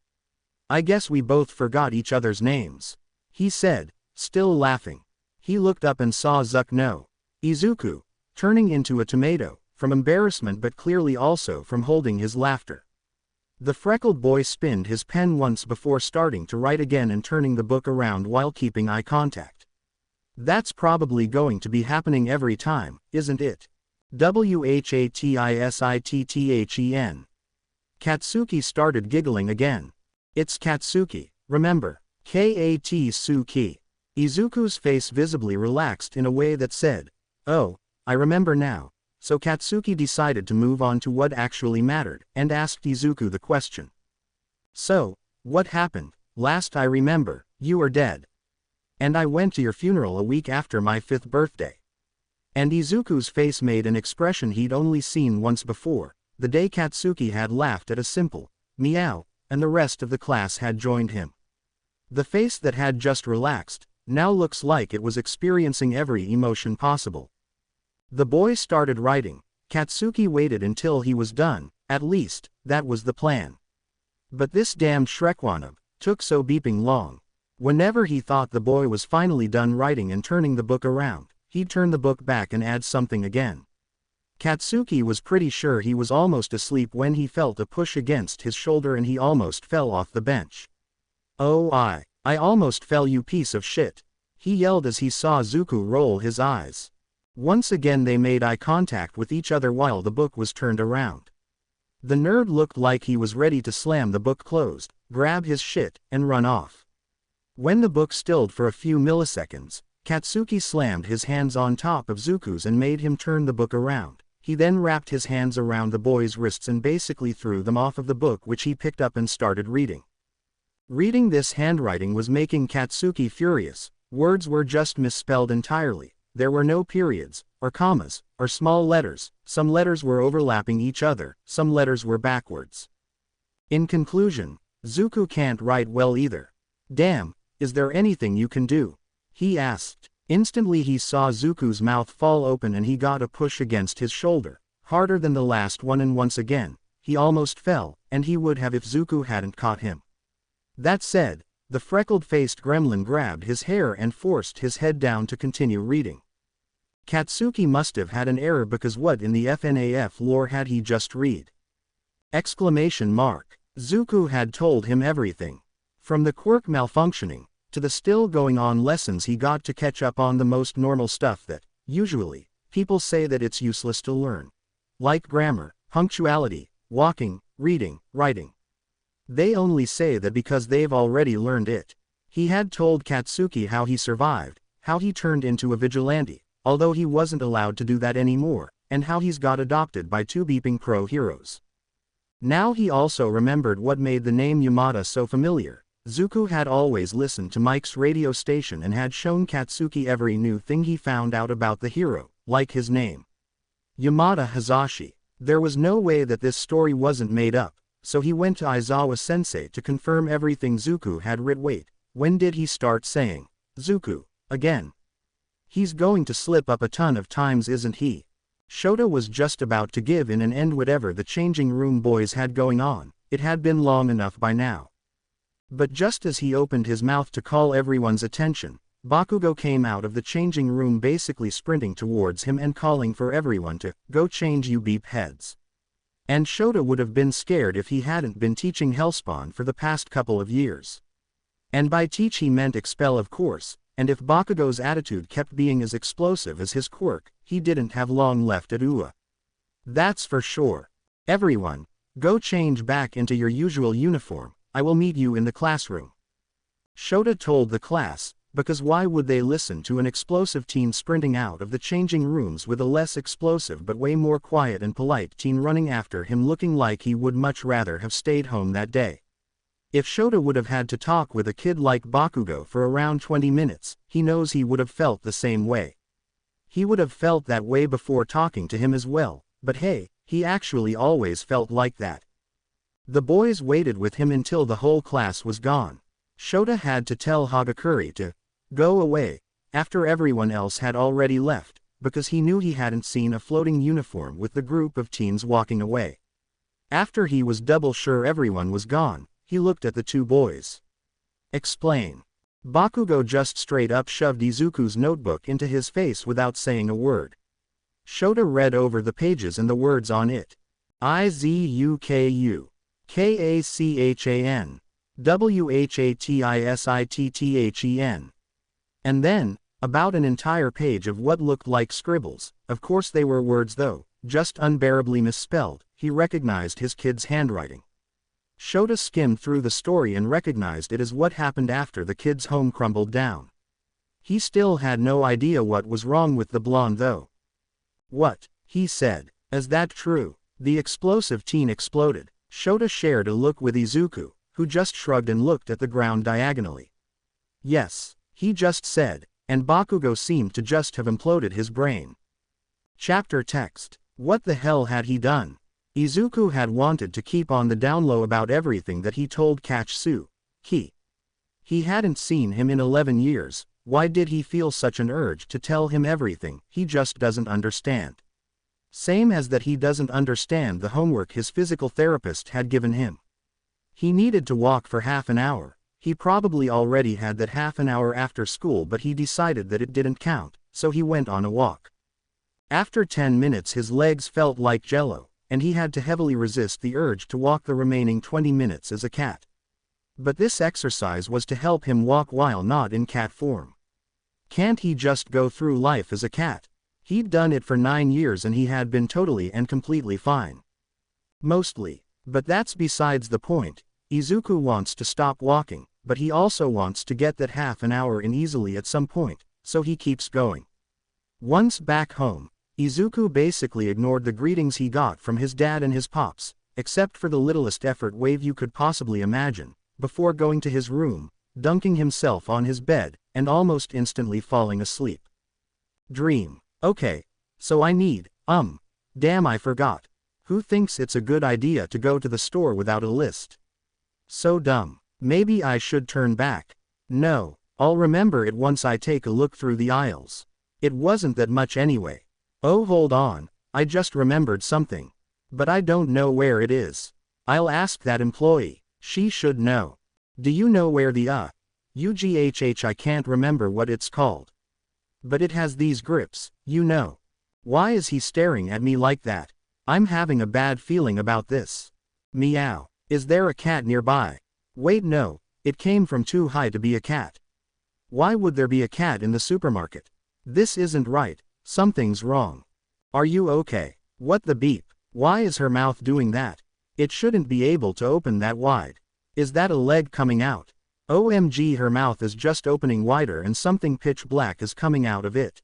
I guess we both forgot each other's names, he said, still laughing. He looked up and saw Izuku, turning into a tomato, from embarrassment but clearly also from holding his laughter. The freckled boy spinned his pen once before starting to write again and turning the book around while keeping eye contact. That's probably going to be happening every time, isn't it? Whatisittthen. Katsuki started giggling again. It's Katsuki, remember? Katsuki. Izuku's face visibly relaxed in a way that said, oh, I remember now. So Katsuki decided to move on to what actually mattered, and asked Izuku the question. So, what happened? Last I remember, you were dead. And I went to your funeral a week after my 5th birthday. And Izuku's face made an expression he'd only seen once before, the day Katsuki had laughed at a simple, meow, and the rest of the class had joined him. The face that had just relaxed, now looks like it was experiencing every emotion possible. The boy started writing. Katsuki waited until he was done, at least, that was the plan. But this damned Shrekwanab took so beeping long. Whenever he thought the boy was finally done writing and turning the book around, he'd turn the book back and add something again. Katsuki was pretty sure he was almost asleep when he felt a push against his shoulder and he almost fell off the bench. Oh I almost fell, you piece of shit, he yelled as he saw Izuku roll his eyes. Once again they made eye contact with each other while the book was turned around. The nerd looked like he was ready to slam the book closed, grab his shit, and run off. When the book stilled for a few milliseconds, Katsuki slammed his hands on top of Izuku's and made him turn the book around. He then wrapped his hands around the boy's wrists and basically threw them off of the book, which he picked up and started reading. Reading this handwriting was making Katsuki furious. Words were just misspelled entirely. There were no periods, or commas, or small letters. Some letters were overlapping each other, some letters were backwards. In conclusion, Izuku can't write well either. Damn, is there anything you can do? He asked. Instantly he saw Izuku's mouth fall open and he got a push against his shoulder, harder than the last one, and once again, he almost fell, and he would have if Izuku hadn't caught him. That said, the freckled-faced gremlin grabbed his hair and forced his head down to continue reading. Katsuki must have had an error, because what in the FNAF lore had he just read? Exclamation mark. Izuku had told him everything. From the quirk malfunctioning, to the still going on lessons he got to catch up on the most normal stuff that, usually, people say that it's useless to learn. Like grammar, punctuality, walking, reading, writing. They only say that because they've already learned it. He had told Katsuki how he survived, how he turned into a vigilante, although he wasn't allowed to do that anymore, and how he's got adopted by 2 beeping pro heroes. Now he also remembered what made the name Yamada so familiar. Izuku had always listened to Mike's radio station and had shown Katsuki every new thing he found out about the hero, like his name. Yamada Hazashi. There was no way that this story wasn't made up, so he went to Aizawa-sensei to confirm everything Izuku had writ. Wait, when did he start saying, Izuku, again? He's going to slip up a ton of times, isn't he? Shota was just about to give in and end whatever the changing room boys had going on. It had been long enough by now. But just as he opened his mouth to call everyone's attention, Bakugo came out of the changing room, basically sprinting towards him and calling for everyone to go change, you beep heads. And Shota would have been scared if he hadn't been teaching Hellspawn for the past couple of years. And by teach he meant expel, of course. and if Bakugo's attitude kept being as explosive as his quirk, he didn't have long left at UA. That's for sure. Everyone, go change back into your usual uniform, I will meet you in the classroom. Shota told the class, because why would they listen to an explosive teen sprinting out of the changing rooms with a less explosive but way more quiet and polite teen running after him looking like he would much rather have stayed home that day. If Shota would have had to talk with a kid like Bakugo for around 20 minutes, he knows he would have felt the same way. He would have felt that way before talking to him as well, but hey, he actually always felt like that. The boys waited with him until the whole class was gone. Shota had to tell Hagakure to go away, after everyone else had already left, because he knew he hadn't seen a floating uniform with the group of teens walking away. After he was double sure everyone was gone, he looked at the two boys. Explain. Bakugo just straight up shoved Izuku's notebook into his face without saying a word. Shota read over the pages and the words on it. Izuku. Kachan. Whatitithen. And then, about an entire page of what looked like scribbles, of course they were words though, just unbearably misspelled, he recognized his kid's handwriting. Shota skimmed through the story and recognized it as what happened after the kid's home crumbled down. He still had no idea what was wrong with the blonde though. What? He said. Is that true? The explosive teen exploded. Shota shared a look with Izuku, who just shrugged and looked at the ground diagonally. Yes, he just said, and Bakugo seemed to just have imploded his brain. Chapter text. What the hell had he done? Izuku had wanted to keep on the down low about everything that he told Katsu. He hadn't seen him in 11 years, why did he feel such an urge to tell him everything? He just doesn't understand. Same as that he doesn't understand the homework his physical therapist had given him. He needed to walk for half an hour. He probably already had that half an hour after school but he decided that it didn't count, so he went on a walk. After 10 minutes his legs felt like jello, and he had to heavily resist the urge to walk the remaining 20 minutes as a cat. But this exercise was to help him walk while not in cat form. Can't he just go through life as a cat? He'd done it for 9 years and he had been totally and completely fine. Mostly. But that's besides the point. Izuku wants to stop walking, but he also wants to get that half an hour in easily at some point, so he keeps going. Once back home, Izuku basically ignored the greetings he got from his dad and his pops, except for the littlest effort wave you could possibly imagine, before going to his room, dunking himself on his bed, and almost instantly falling asleep. Dream. Okay. So I need, damn I forgot. Who thinks it's a good idea to go to the store without a list? So dumb. Maybe I should turn back. No, I'll remember it once I take a look through the aisles. It wasn't that much anyway. Oh hold on, I just remembered something. But I don't know where it is. I'll ask that employee, she should know. Do you know where the UGHH I can't remember what it's called. But it has these grips, you know. Why is he staring at me like that? I'm having a bad feeling about this. Meow. Is there a cat nearby? Wait no, it came from too high to be a cat. Why would there be a cat in the supermarket? This isn't right, something's wrong. Are you okay? What the beep? Why is her mouth doing that? It shouldn't be able to open that wide. Is that a leg coming out? OMG, her mouth is just opening wider and something pitch black is coming out of it.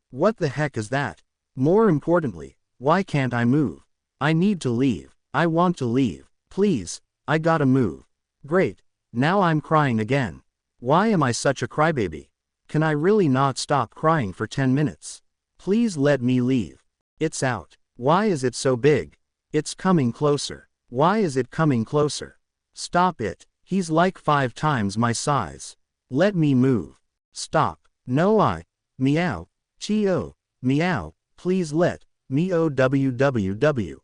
What the heck is that? More importantly, why can't I move? I need to leave. I want to leave. Please, I gotta move. Great, now I'm crying again. Why am I such a crybaby? Can I really not stop crying for 10 minutes? Please let me leave. It's out. Why is it so big? It's coming closer. Why is it coming closer? Stop it. He's like 5 times my size. Let me move. Stop. No meow. T-O. Meow. Please let me OWWW.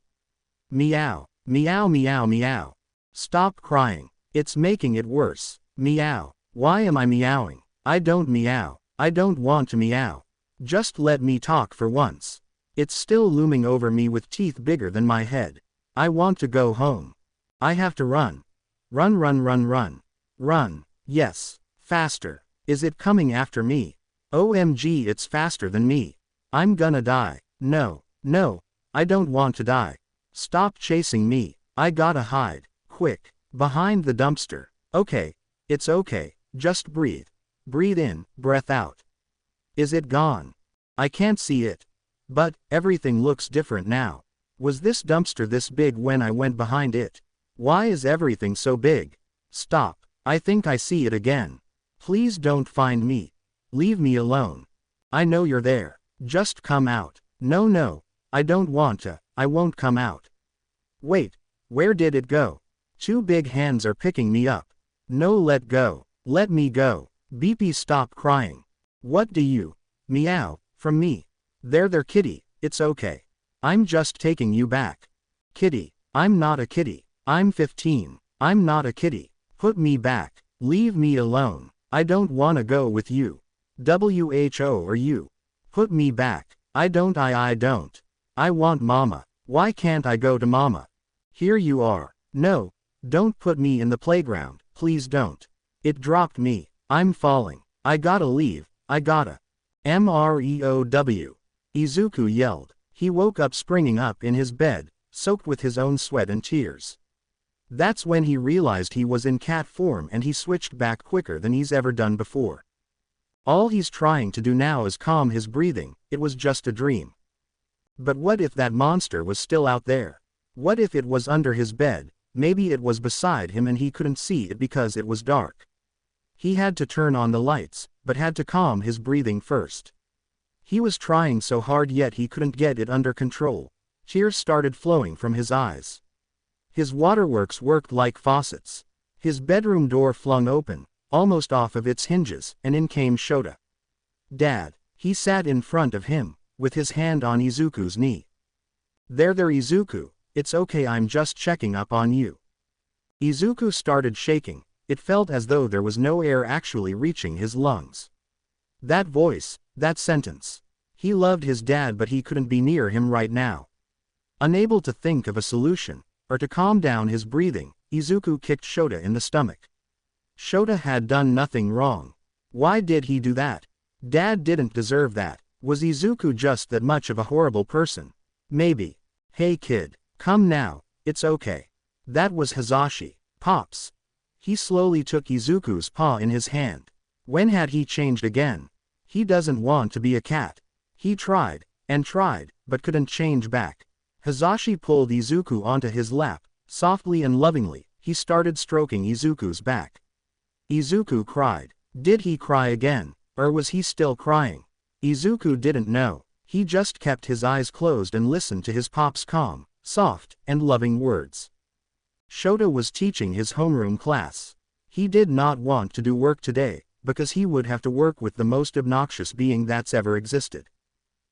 Meow. Meow meow meow. Stop crying. It's making it worse. Meow. Why am I meowing? I don't meow. I don't want to meow. Just let me talk for once. It's still looming over me with teeth bigger than my head. I want to go home. I have to run. Run run run run. Run. Yes. Faster. Is it coming after me? OMG, it's faster than me. I'm gonna die. No, no, I don't want to die. Stop chasing me. I gotta hide. Quick. Behind the dumpster. Okay. It's okay. Just breathe. Breathe in, breath out. Is it gone? I can't see it. But, everything looks different now. Was this dumpster this big when I went behind it? Why is everything so big? Stop. I think I see it again. Please don't find me. Leave me alone. I know you're there. Just come out. No, no. I don't want to. I won't come out. Wait. Where did it go? Two big hands are picking me up. No, let go. Let me go. BP, stop crying. What do you? Meow. From me. There, kitty. It's okay. I'm just taking you back. Kitty. I'm not a kitty. I'm 15. I'm not a kitty. Put me back. Leave me alone. I don't wanna go with you. WHO or you. Put me back. I don't. I want mama. Why can't I go to mama? Here you are. No. Don't put me in the playground, please don't. It dropped me. I'm falling. I gotta leave. I gotta. MREOW. Izuku yelled. He woke up springing up in his bed, soaked with his own sweat and tears. That's when he realized he was in cat form and he switched back quicker than he's ever done before. All he's trying to do now is calm his breathing. It was just a dream. But what if that monster was still out there? What if it was under his bed? Maybe it was beside him and he couldn't see it because it was dark. He had to turn on the lights, but had to calm his breathing first. He was trying so hard yet he couldn't get it under control. Tears started flowing from his eyes. His waterworks worked like faucets. His bedroom door flung open, almost off of its hinges, and in came Shota. Dad. He sat in front of him, with his hand on Izuku's knee. There, Izuku. It's okay, I'm just checking up on you. Izuku started shaking. It felt as though there was no air actually reaching his lungs. That voice, that sentence. He loved his dad but he couldn't be near him right now. Unable to think of a solution, or to calm down his breathing, Izuku kicked Shota in the stomach. Shota had done nothing wrong. Why did he do that? Dad didn't deserve that. Was Izuku just that much of a horrible person? Maybe. Hey kid. Come now, it's okay. That was Hisashi. Pops. He slowly took Izuku's paw in his hand. When had he changed again? He doesn't want to be a cat. He tried, and tried, but couldn't change back. Hisashi pulled Izuku onto his lap. Softly and lovingly, he started stroking Izuku's back. Izuku cried. Did he cry again, or was he still crying? Izuku didn't know. He just kept his eyes closed and listened to his pop's calm, soft, and loving words. Shota was teaching his homeroom class. He did not want to do work today, because he would have to work with the most obnoxious being that's ever existed.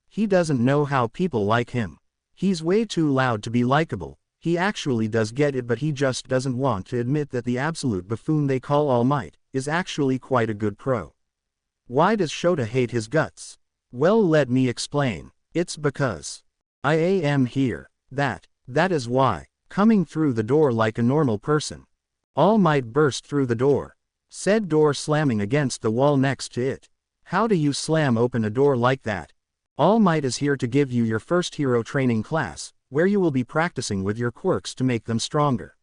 He doesn't know how people like him. He's way too loud to be likable. He actually does get it, but he just doesn't want to admit that the absolute buffoon they call All Might is actually quite a good pro. Why does Shota hate his guts? Well, let me explain. It's because I am here. That is why. Coming through the door like a normal person. All Might burst through the door. Said door slamming against the wall next to it. How do you slam open a door like that? All Might is here to give you your first hero training class, where you will be practicing with your quirks to make them stronger.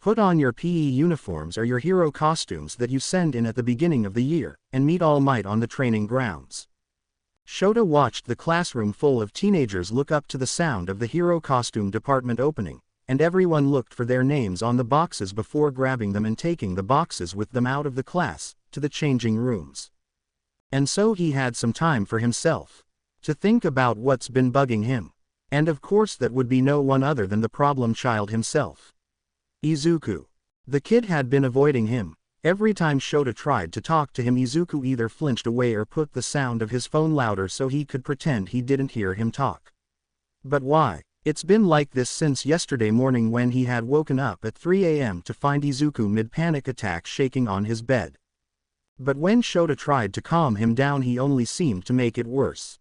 Put on your PE uniforms or your hero costumes that you send in at the beginning of the year, and meet All Might on the training grounds. Shota watched the classroom full of teenagers look up to the sound of the hero costume department opening, and everyone looked for their names on the boxes before grabbing them and taking the boxes with them out of the class, to the changing rooms. And so he had some time for himself. To think about what's been bugging him. And of course that would be no one other than the problem child himself. Izuku. The kid had been avoiding him. Every time Shota tried to talk to him, Izuku either flinched away or put the sound of his phone louder so he could pretend he didn't hear him talk. But why? It's been like this since yesterday morning when he had woken up at 3 a.m. to find Izuku mid-panic attack shaking on his bed. But when Shota tried to calm him down, he only seemed to make it worse.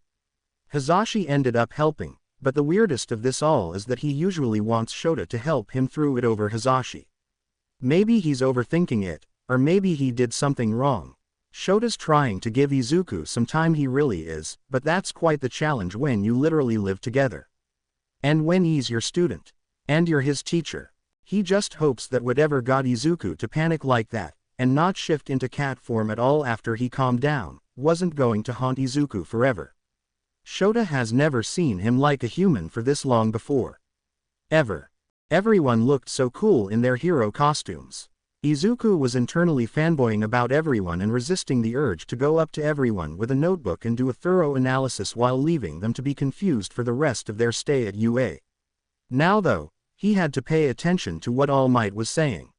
Hisashi ended up helping, but the weirdest of this all is that he usually wants Shota to help him through it over Hisashi. Maybe he's overthinking it, or maybe he did something wrong. Shota's trying to give Izuku some time, he really is, but that's quite the challenge when you literally live together. And when he's your student. And you're his teacher. He just hopes that whatever got Izuku to panic like that, and not shift into cat form at all after he calmed down, wasn't going to haunt Izuku forever. Shota has never seen him like a human for this long before. Ever. Everyone looked so cool in their hero costumes. Izuku was internally fanboying about everyone and resisting the urge to go up to everyone with a notebook and do a thorough analysis while leaving them to be confused for the rest of their stay at UA. Now though, he had to pay attention to what All Might was saying.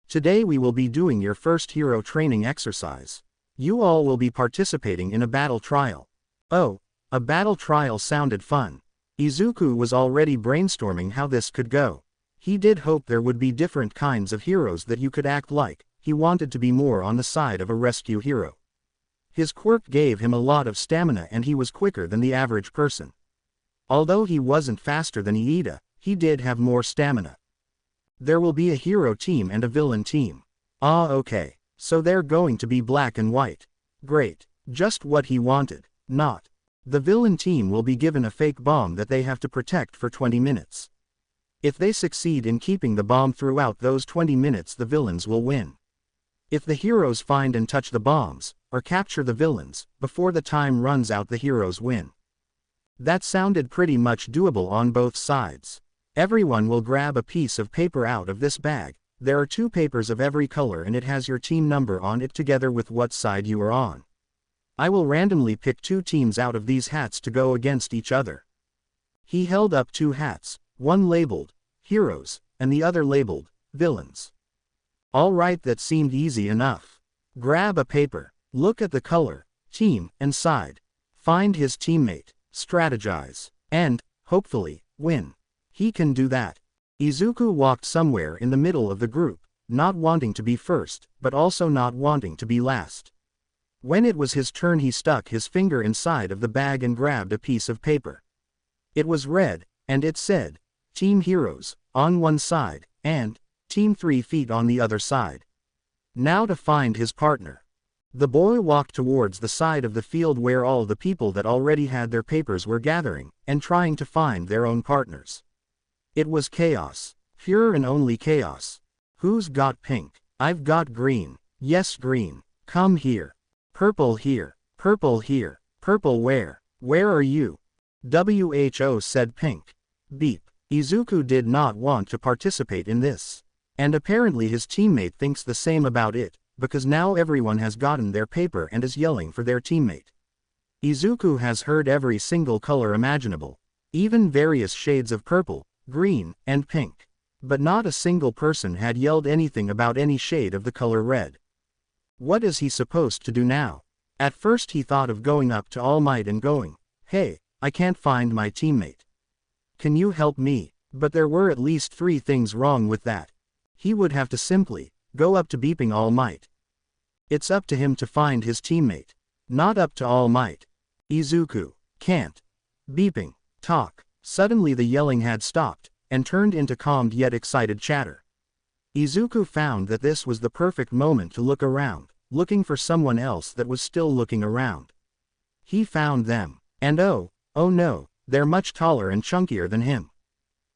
Today we will be doing your first hero training exercise. You all will be participating in a battle trial. Oh, a battle trial sounded fun. Izuku was already brainstorming how this could go. He did hope there would be different kinds of heroes that you could act like. He wanted to be more on the side of a rescue hero. His quirk gave him a lot of stamina and he was quicker than the average person. Although he wasn't faster than Iida, he did have more stamina. There will be a hero team and a villain team. Ah, okay. So they're going to be black and white. Great. Just what he wanted. Not. The villain team will be given a fake bomb that they have to protect for 20 minutes. If they succeed in keeping the bomb throughout those 20 minutes, the villains will win. If the heroes find and touch the bombs, or capture the villains, before the time runs out, the heroes win. That sounded pretty much doable on both sides. Everyone will grab a piece of paper out of this bag. There are 2 papers of every color and it has your team number on it together with what side you are on. I will randomly pick 2 teams out of these hats to go against each other. He held up 2 hats, one labeled heroes, and the other labeled villains. Alright, that seemed easy enough. Grab a paper, look at the color, team, and side. Find his teammate, strategize, and, hopefully, win. He can do that. Izuku walked somewhere in the middle of the group, not wanting to be first, but also not wanting to be last. When it was his turn, he stuck his finger inside of the bag and grabbed a piece of paper. It was red, and it said, Team Heroes, on one side, and Team 3 Feet on the other side. Now to find his partner. The boy walked towards the side of the field where all the people that already had their papers were gathering, and trying to find their own partners. It was chaos. Pure and only chaos. Who's got pink? I've got green. Yes, green. Come here. Purple here. Purple here. Purple where? Where are you? WHO said pink. Beep. Izuku did not want to participate in this. And apparently his teammate thinks the same about it, because now everyone has gotten their paper and is yelling for their teammate. Izuku has heard every single color imaginable, even various shades of purple, green, and pink. But not a single person had yelled anything about any shade of the color red. What is he supposed to do now? At first he thought of going up to All Might and going, "Hey, I can't find my teammate. Can you help me?" But there were at least 3 things wrong with that. He would have to simply go up to beeping All Might. It's up to him to find his teammate. Not up to All Might. Izuku can't beeping talk. Suddenly the yelling had stopped, and turned into calmed yet excited chatter. Izuku found that this was the perfect moment to look around, looking for someone else that was still looking around. He found them, and oh no, they're much taller and chunkier than him.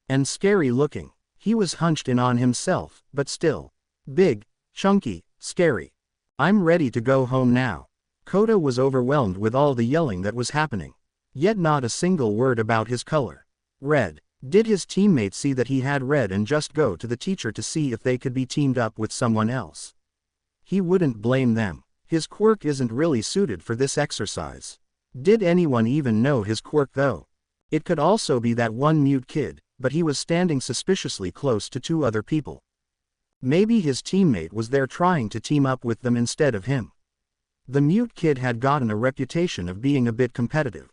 And scary looking. He was hunched in on himself, but still. Big, chunky, scary. I'm ready to go home now. Kota was overwhelmed with all the yelling that was happening. Yet not a single word about his color. Red. Did his teammates see that he had red and just go to the teacher to see if they could be teamed up with someone else? He wouldn't blame them. His quirk isn't really suited for this exercise. Did anyone even know his quirk though? It could also be that one mute kid, but he was standing suspiciously close to 2 other people. Maybe his teammate was there trying to team up with them instead of him. The mute kid had gotten a reputation of being a bit competitive.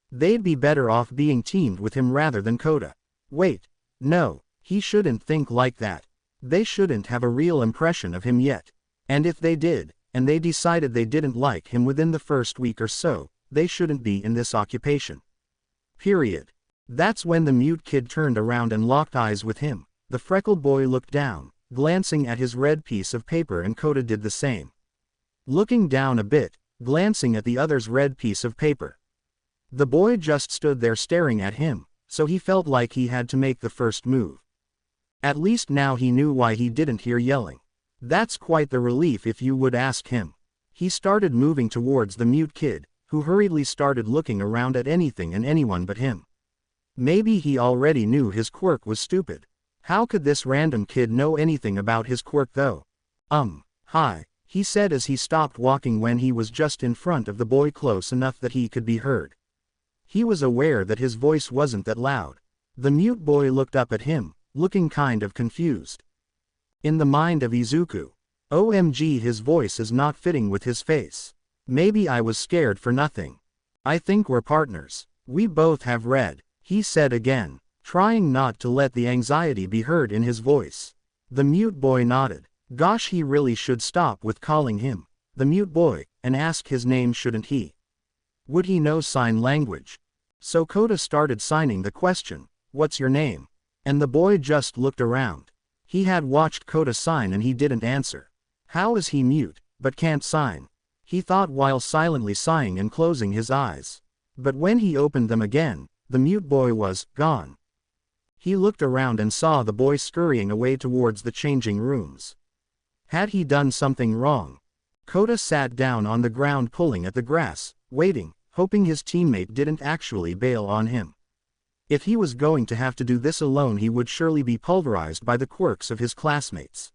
They'd be better off being teamed with him rather than Kota. Wait, no, he shouldn't think like that. They shouldn't have a real impression of him yet. And if they did, and they decided they didn't like him within the first week or so, they shouldn't be in this occupation. Period. That's when the mute kid turned around and locked eyes with him. The freckled boy looked down, glancing at his red piece of paper, and Kota did the same. looking down a bit, glancing at the other's red piece of paper. The boy just stood there staring at him, so he felt like he had to make the first move. At least now he knew why he didn't hear yelling. That's quite the relief if you would ask him. He started moving towards the mute kid, who hurriedly started looking around at anything and anyone but him. Maybe he already knew his quirk was stupid. How could this random kid know anything about his quirk though? Hi, he said as he stopped walking when he was just in front of the boy close enough that he could be heard. He was aware that his voice wasn't that loud. The mute boy looked up at him, looking kind of confused. In the mind of Izuku, OMG, his voice is not fitting with his face. Maybe I was scared for nothing. I think we're partners. We both have red, he said again, trying not to let the anxiety be heard in his voice. The mute boy nodded. Gosh, he really should stop with calling him the mute boy, and ask his name, shouldn't he? Would he know sign language? So Kota started signing the question, "What's your name?" And the boy just looked around. He had watched Kota sign and he didn't answer. How is he mute, but can't sign? He thought while silently sighing and closing his eyes. But when he opened them again, the mute boy was gone. He looked around and saw the boy scurrying away towards the changing rooms. Had he done something wrong? Kota sat down on the ground pulling at the grass, waiting, hoping his teammate didn't actually bail on him. If he was going to have to do this alone, he would surely be pulverized by the quirks of his classmates.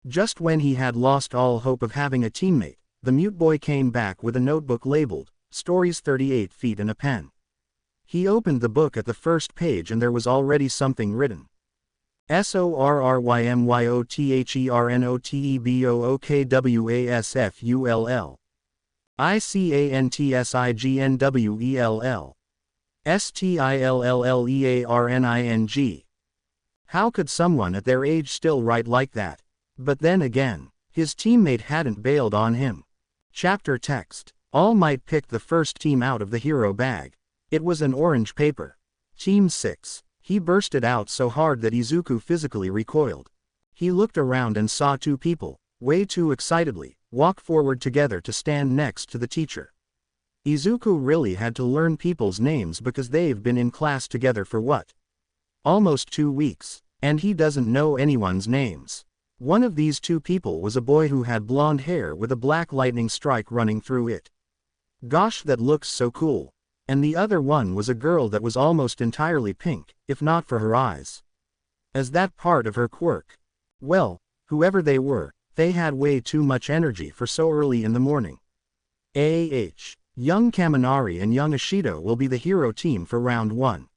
Just when he had lost all hope of having a teammate, the mute boy came back with a notebook labeled, Stories 38 Feet and a pen. He opened the book at the first page and there was already something written. SORRYMYOTHERNOTEBOOKWASFULL ICANTSIGNWELL STILLLEARNING. How could someone at their age still write like that? But then again, his teammate hadn't bailed on him. Chapter text. All Might picked the first team out of the hero bag. It was an orange paper. Team 6. He burst it out so hard that Izuku physically recoiled. He looked around and saw two people, way too excitedly, walk forward together to stand next to the teacher. Izuku really had to learn people's names because they've been in class together for what? Almost 2 weeks, and he doesn't know anyone's names. One of these two people was a boy who had blonde hair with a black lightning strike running through it. Gosh, that looks so cool. And the other one was a girl that was almost entirely pink, if not for her eyes. Is that part of her quirk? Well, whoever they were, they had way too much energy for so early in the morning. Young Kaminari and young Ashido will be the hero team for round 1.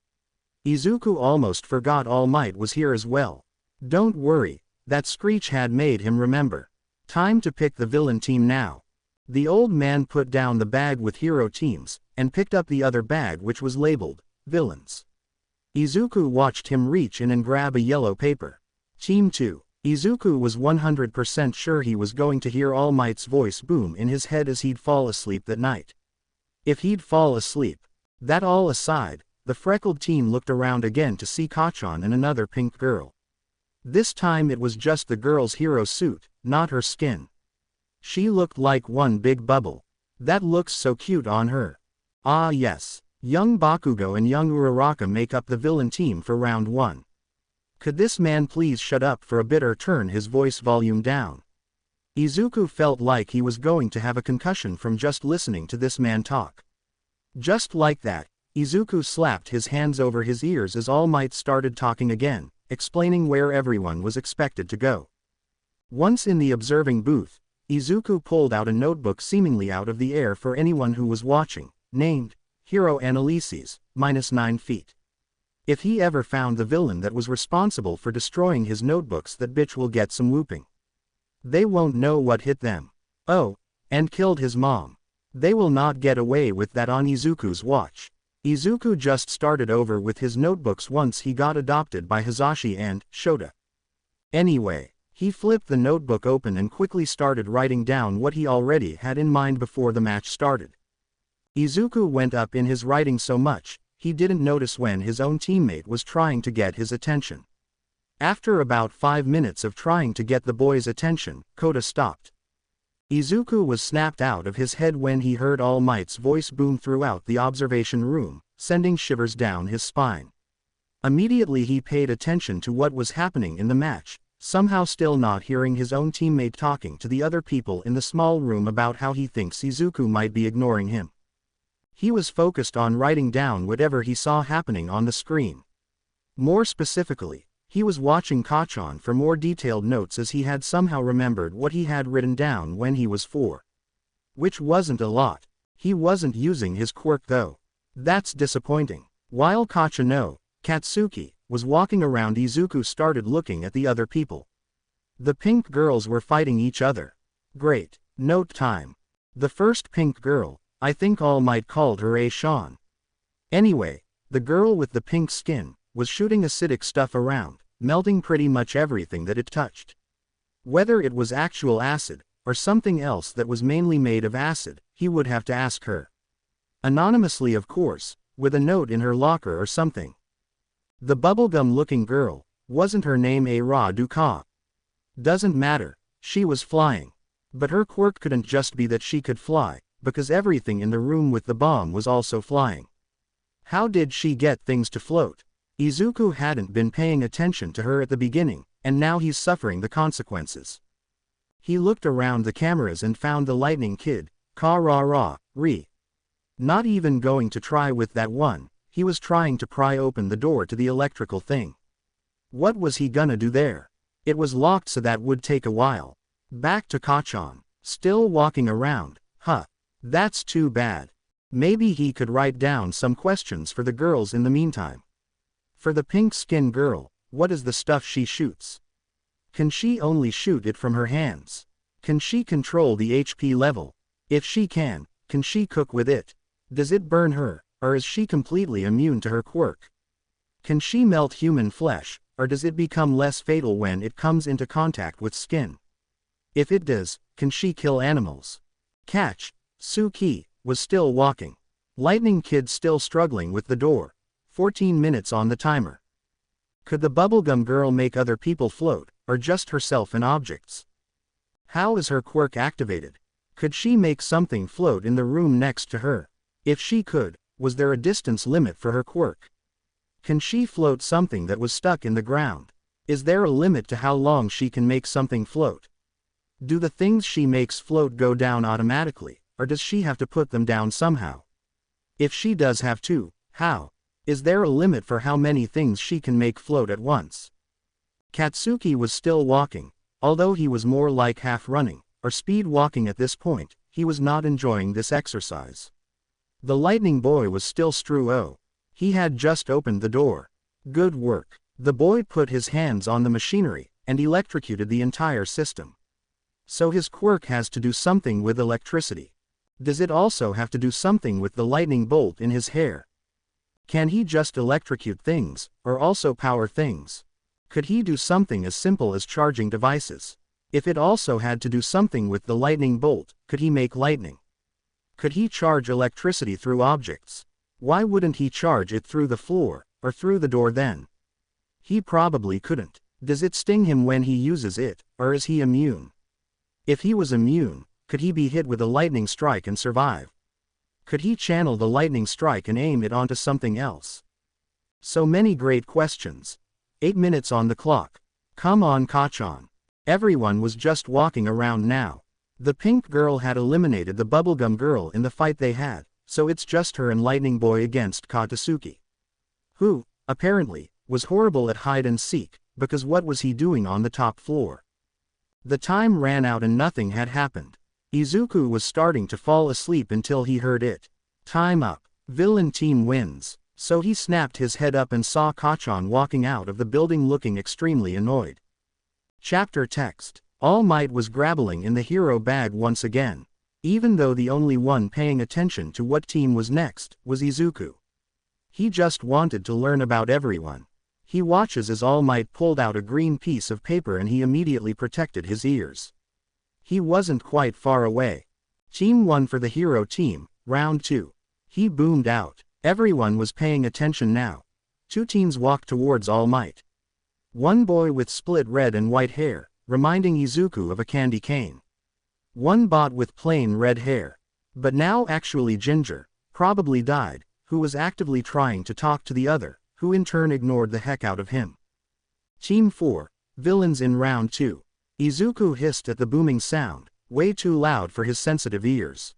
Izuku almost forgot All Might was here as well. Don't worry, that screech had made him remember. Time to pick the villain team now. The old man put down the bag with hero teams, and picked up the other bag which was labeled, Villains. Izuku watched him reach in and grab a yellow paper. Team 2. Izuku was 100% sure he was going to hear All Might's voice boom in his head as he'd fall asleep that night. If he'd fall asleep. That all aside, the freckled team looked around again to see Kachan and another pink girl. This time it was just the girl's hero suit, not her skin. She looked like one big bubble. That looks so cute on her. Ah yes, young Bakugo and young Uraraka make up the villain team for round 1. Could this man please shut up for a bit or turn his voice volume down? Izuku felt like he was going to have a concussion from just listening to this man talk. Just like that, Izuku slapped his hands over his ears as All Might started talking again, explaining where everyone was expected to go. Once in the observing booth, Izuku pulled out a notebook seemingly out of the air for anyone who was watching, named, Hero Annalises, -9 feet. If he ever found the villain that was responsible for destroying his notebooks, that bitch will get some whooping. They won't know what hit them. Oh, and killed his mom. They will not get away with that on Izuku's watch. Izuku just started over with his notebooks once he got adopted by Hizashi and Shota. Anyway, he flipped the notebook open and quickly started writing down what he already had in mind before the match started. Izuku went up in his writing so much, he didn't notice when his own teammate was trying to get his attention. After about 5 minutes of trying to get the boy's attention, Kota stopped. Izuku was snapped out of his head when he heard All Might's voice boom throughout the observation room, sending shivers down his spine. Immediately he paid attention to what was happening in the match, somehow still not hearing his own teammate talking to the other people in the small room about how he thinks Izuku might be ignoring him. He was focused on writing down whatever he saw happening on the screen. More specifically, he was watching Kachan for more detailed notes as he had somehow remembered what he had written down when he was 4. Which wasn't a lot. He wasn't using his quirk though. That's disappointing. While Kachano, Katsuki, was walking around, Izuku started looking at the other people. The pink girls were fighting each other. Great. Note time. The first pink girl, I think All Might called her Sean. Anyway, the girl with the pink skin was shooting acidic stuff around, melting pretty much everything that it touched. Whether it was actual acid, or something else that was mainly made of acid, he would have to ask her. Anonymously of course, with a note in her locker or something. The bubblegum-looking girl, wasn't her name Ra Duka? Doesn't matter, she was flying. But her quirk couldn't just be that she could fly, because everything in the room with the bomb was also flying. How did she get things to float? Izuku hadn't been paying attention to her at the beginning, and now he's suffering the consequences. He looked around the cameras and found the lightning kid, Ri. Not even going to try with that one, he was trying to pry open the door to the electrical thing. What was he gonna do there? It was locked, so that would take a while. Back to Kachan, still walking around. That's too bad. Maybe he could write down some questions for the girls in the meantime. For the pink-skinned girl, what is the stuff she shoots? Can she only shoot it from her hands? Can she control the HP level? If she can she cook with it? Does it burn her, or is she completely immune to her quirk? Can she melt human flesh, or does it become less fatal when it comes into contact with skin? If it does, can she kill animals? Catch, Suki, was still walking. Lightning Kid still struggling with the door. 14 minutes on the timer. Could the bubblegum girl make other people float, or just herself and objects? How is her quirk activated? Could she make something float in the room next to her? If she could, was there a distance limit for her quirk? Can she float something that was stuck in the ground? Is there a limit to how long she can make something float? Do the things she makes float go down automatically, or does she have to put them down somehow? If she does have to, how? Is there a limit for how many things she can make float at once? Katsuki was still walking, although he was more like half running, or speed walking at this point. He was not enjoying this exercise. The lightning boy was still Struo. He had just opened the door. Good work. The boy put his hands on the machinery, and electrocuted the entire system. So his quirk has to do something with electricity. Does it also have to do something with the lightning bolt in his hair? Can he just electrocute things, or also power things? Could he do something as simple as charging devices? If it also had to do something with the lightning bolt, could he make lightning? Could he charge electricity through objects? Why wouldn't he charge it through the floor, or through the door then? He probably couldn't. Does it sting him when he uses it, or is he immune? If he was immune, could he be hit with a lightning strike and survive? Could he channel the lightning strike and aim it onto something else? So many great questions. 8 minutes on the clock. Come on, Kachan. Everyone was just walking around now. The pink girl had eliminated the bubblegum girl in the fight they had, so it's just her and Lightning Boy against Katsuki. Who, apparently, was horrible at hide and seek, because what was he doing on the top floor? The time ran out and nothing had happened. Izuku was starting to fall asleep until he heard it. Time up. Villain team wins. So he snapped his head up and saw Kachan walking out of the building looking extremely annoyed. Chapter text. All Might was grabbling in the hero bag once again. Even though the only one paying attention to what team was next was Izuku. He just wanted to learn about everyone. He watches as All Might pulled out a green piece of paper and he immediately protected his ears. He wasn't quite far away. Team 1 for the hero team, round 2. He boomed out. Everyone was paying attention now. 2 teens walked towards All Might. One boy with split red and white hair, reminding Izuku of a candy cane. One bought with plain red hair. But now actually ginger, probably dyed, who was actively trying to talk to the other, who in turn ignored the heck out of him. Team 4, villains in round 2. Izuku hissed at the booming sound, way too loud for his sensitive ears.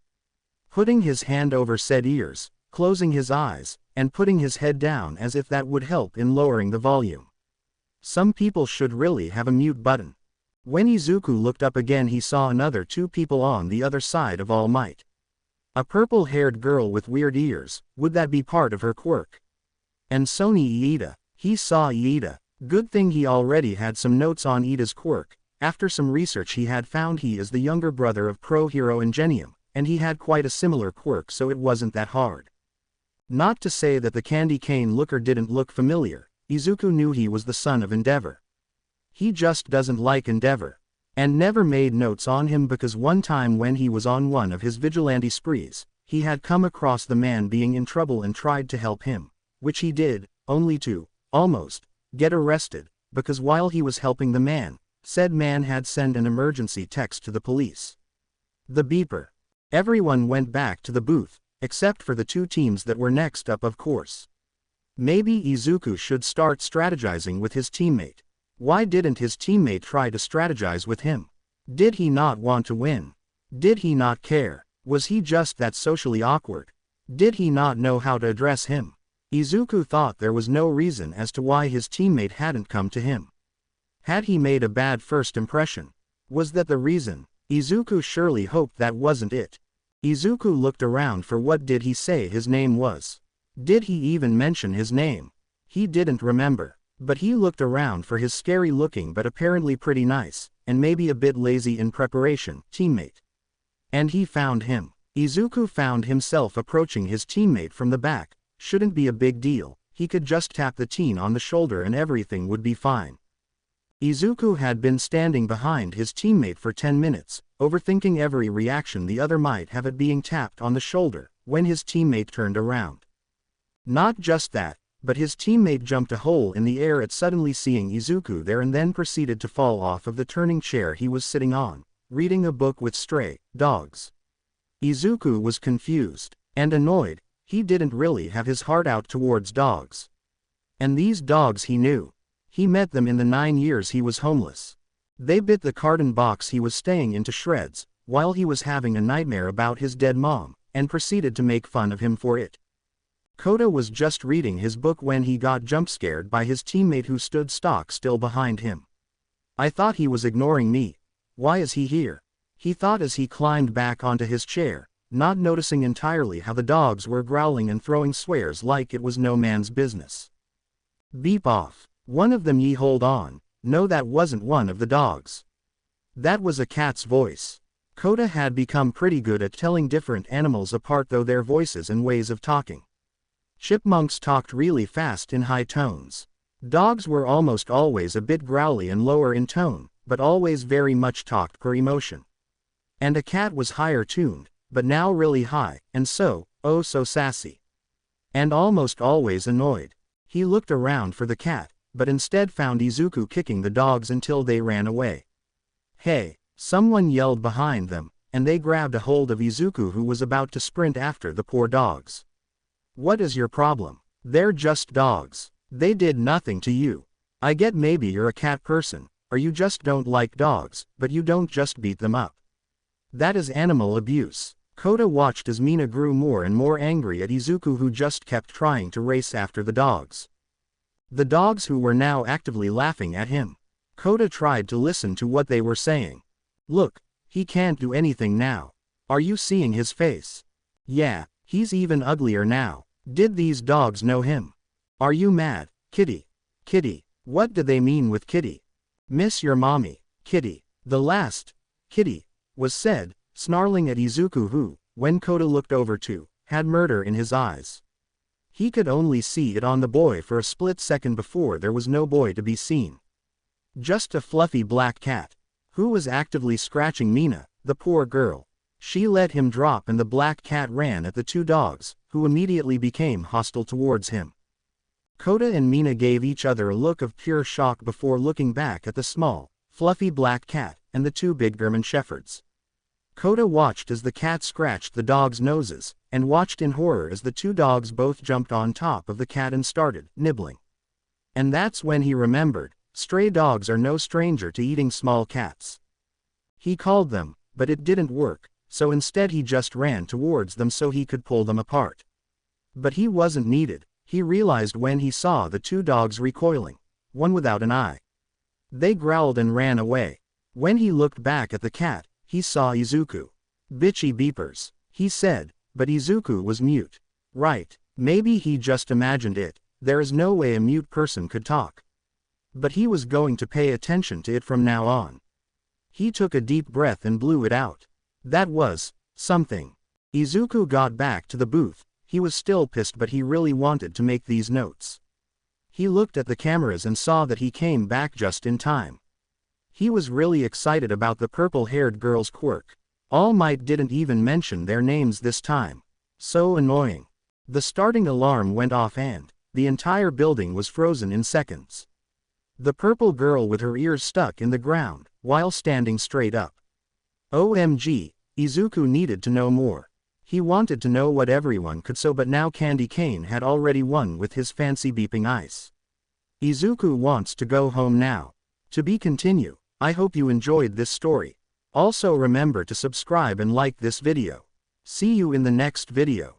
Putting his hand over said ears, closing his eyes, and putting his head down as if that would help in lowering the volume. Some people should really have a mute button. When Izuku looked up again he saw another 2 people on the other side of All Might. A purple-haired girl with weird ears, would that be part of her quirk? And Sony Iida, he saw Iida. Good thing he already had some notes on Iida's quirk. After some research he had found he is the younger brother of pro-hero Ingenium, and he had quite a similar quirk, so it wasn't that hard. Not to say that the candy cane looker didn't look familiar. Izuku knew he was the son of Endeavor. He just doesn't like Endeavor. And never made notes on him because one time when he was on one of his vigilante sprees, he had come across the man being in trouble and tried to help him, which he did, only to, almost, get arrested, because while he was helping the man, said man had sent an emergency text to the police. The beeper. Everyone went back to the booth, except for the 2 teams that were next up, of course. Maybe Izuku should start strategizing with his teammate. Why didn't his teammate try to strategize with him? Did he not want to win? Did he not care? Was he just that socially awkward? Did he not know how to address him? Izuku thought there was no reason as to why his teammate hadn't come to him. Had he made a bad first impression? Was that the reason? Izuku surely hoped that wasn't it. Izuku looked around for what did he say his name was. Did he even mention his name? He didn't remember. But he looked around for his scary looking but apparently pretty nice, and maybe a bit lazy in preparation, teammate. And he found him. Izuku found himself approaching his teammate from the back. Shouldn't be a big deal, he could just tap the teen on the shoulder and everything would be fine. Izuku had been standing behind his teammate for 10 minutes, overthinking every reaction the other might have at being tapped on the shoulder, when his teammate turned around. Not just that, but his teammate jumped a hole in the air at suddenly seeing Izuku there and then proceeded to fall off of the turning chair he was sitting on, reading a book with stray dogs. Izuku was confused and annoyed. He didn't really have his heart out towards dogs. And these dogs he knew. He met them in the 9 years he was homeless. They bit the carton box he was staying in to shreds, while he was having a nightmare about his dead mom, and proceeded to make fun of him for it. Kota was just reading his book when he got jump-scared by his teammate who stood stock still behind him. I thought he was ignoring me. Why is he here? He thought as he climbed back onto his chair, not noticing entirely how the dogs were growling and throwing swears like it was no man's business. Beep off. One of them, ye hold on. No, that wasn't one of the dogs. That was a cat's voice. Kota had become pretty good at telling different animals apart though their voices and ways of talking. Chipmunks talked really fast in high tones. Dogs were almost always a bit growly and lower in tone, but always very much talked per emotion. And a cat was higher tuned, but now really high, and so, oh so sassy. And almost always annoyed. He looked around for the cat, but instead found Izuku kicking the dogs until they ran away. Hey, someone yelled behind them, and they grabbed a hold of Izuku who was about to sprint after the poor dogs. What is your problem? They're just dogs. They did nothing to you. I get maybe you're a cat person, or you just don't like dogs, but you don't just beat them up. That is animal abuse. Kota watched as Mina grew more and more angry at Izuku who just kept trying to race after the dogs. The dogs who were now actively laughing at him. Kota tried to listen to what they were saying. Look, he can't do anything now. Are you seeing his face? Yeah, he's even uglier now. Did these dogs know him? Are you mad, kitty? Kitty, what do they mean with kitty? Miss your mommy, kitty. The last, kitty, was said, snarling at Izuku who, when Kota looked over to, had murder in his eyes. He could only see it on the boy for a split second before there was no boy to be seen. Just a fluffy black cat, who was actively scratching Mina, the poor girl. She let him drop and the black cat ran at the 2 dogs, who immediately became hostile towards him. Kota and Mina gave each other a look of pure shock before looking back at the small, fluffy black cat, and the 2 big German shepherds. Kota watched as the cat scratched the dogs' noses, and watched in horror as the two dogs both jumped on top of the cat and started nibbling. And that's when he remembered, stray dogs are no stranger to eating small cats. He called them, but it didn't work, so instead he just ran towards them so he could pull them apart. But he wasn't needed, he realized when he saw the two dogs recoiling, one without an eye. They growled and ran away. When he looked back at the cat, he saw Izuku. "Bitchy beepers," he said, but Izuku was mute. Right, maybe he just imagined it, there is no way a mute person could talk. But he was going to pay attention to it from now on. He took a deep breath and blew it out. That was something. Izuku got back to the booth. He was still pissed, but he really wanted to make these notes. He looked at the cameras and saw that he came back just in time. He was really excited about the purple-haired girl's quirk. All Might didn't even mention their names this time. So annoying. The starting alarm went off and the entire building was frozen in seconds. The purple girl with her ears stuck in the ground, while standing straight up. OMG, Izuku needed to know more. He wanted to know what everyone could but now Candy Cane had already won with his fancy beeping ice. Izuku wants to go home now. To be continued. I hope you enjoyed this story. Also remember to subscribe and like this video. See you in the next video.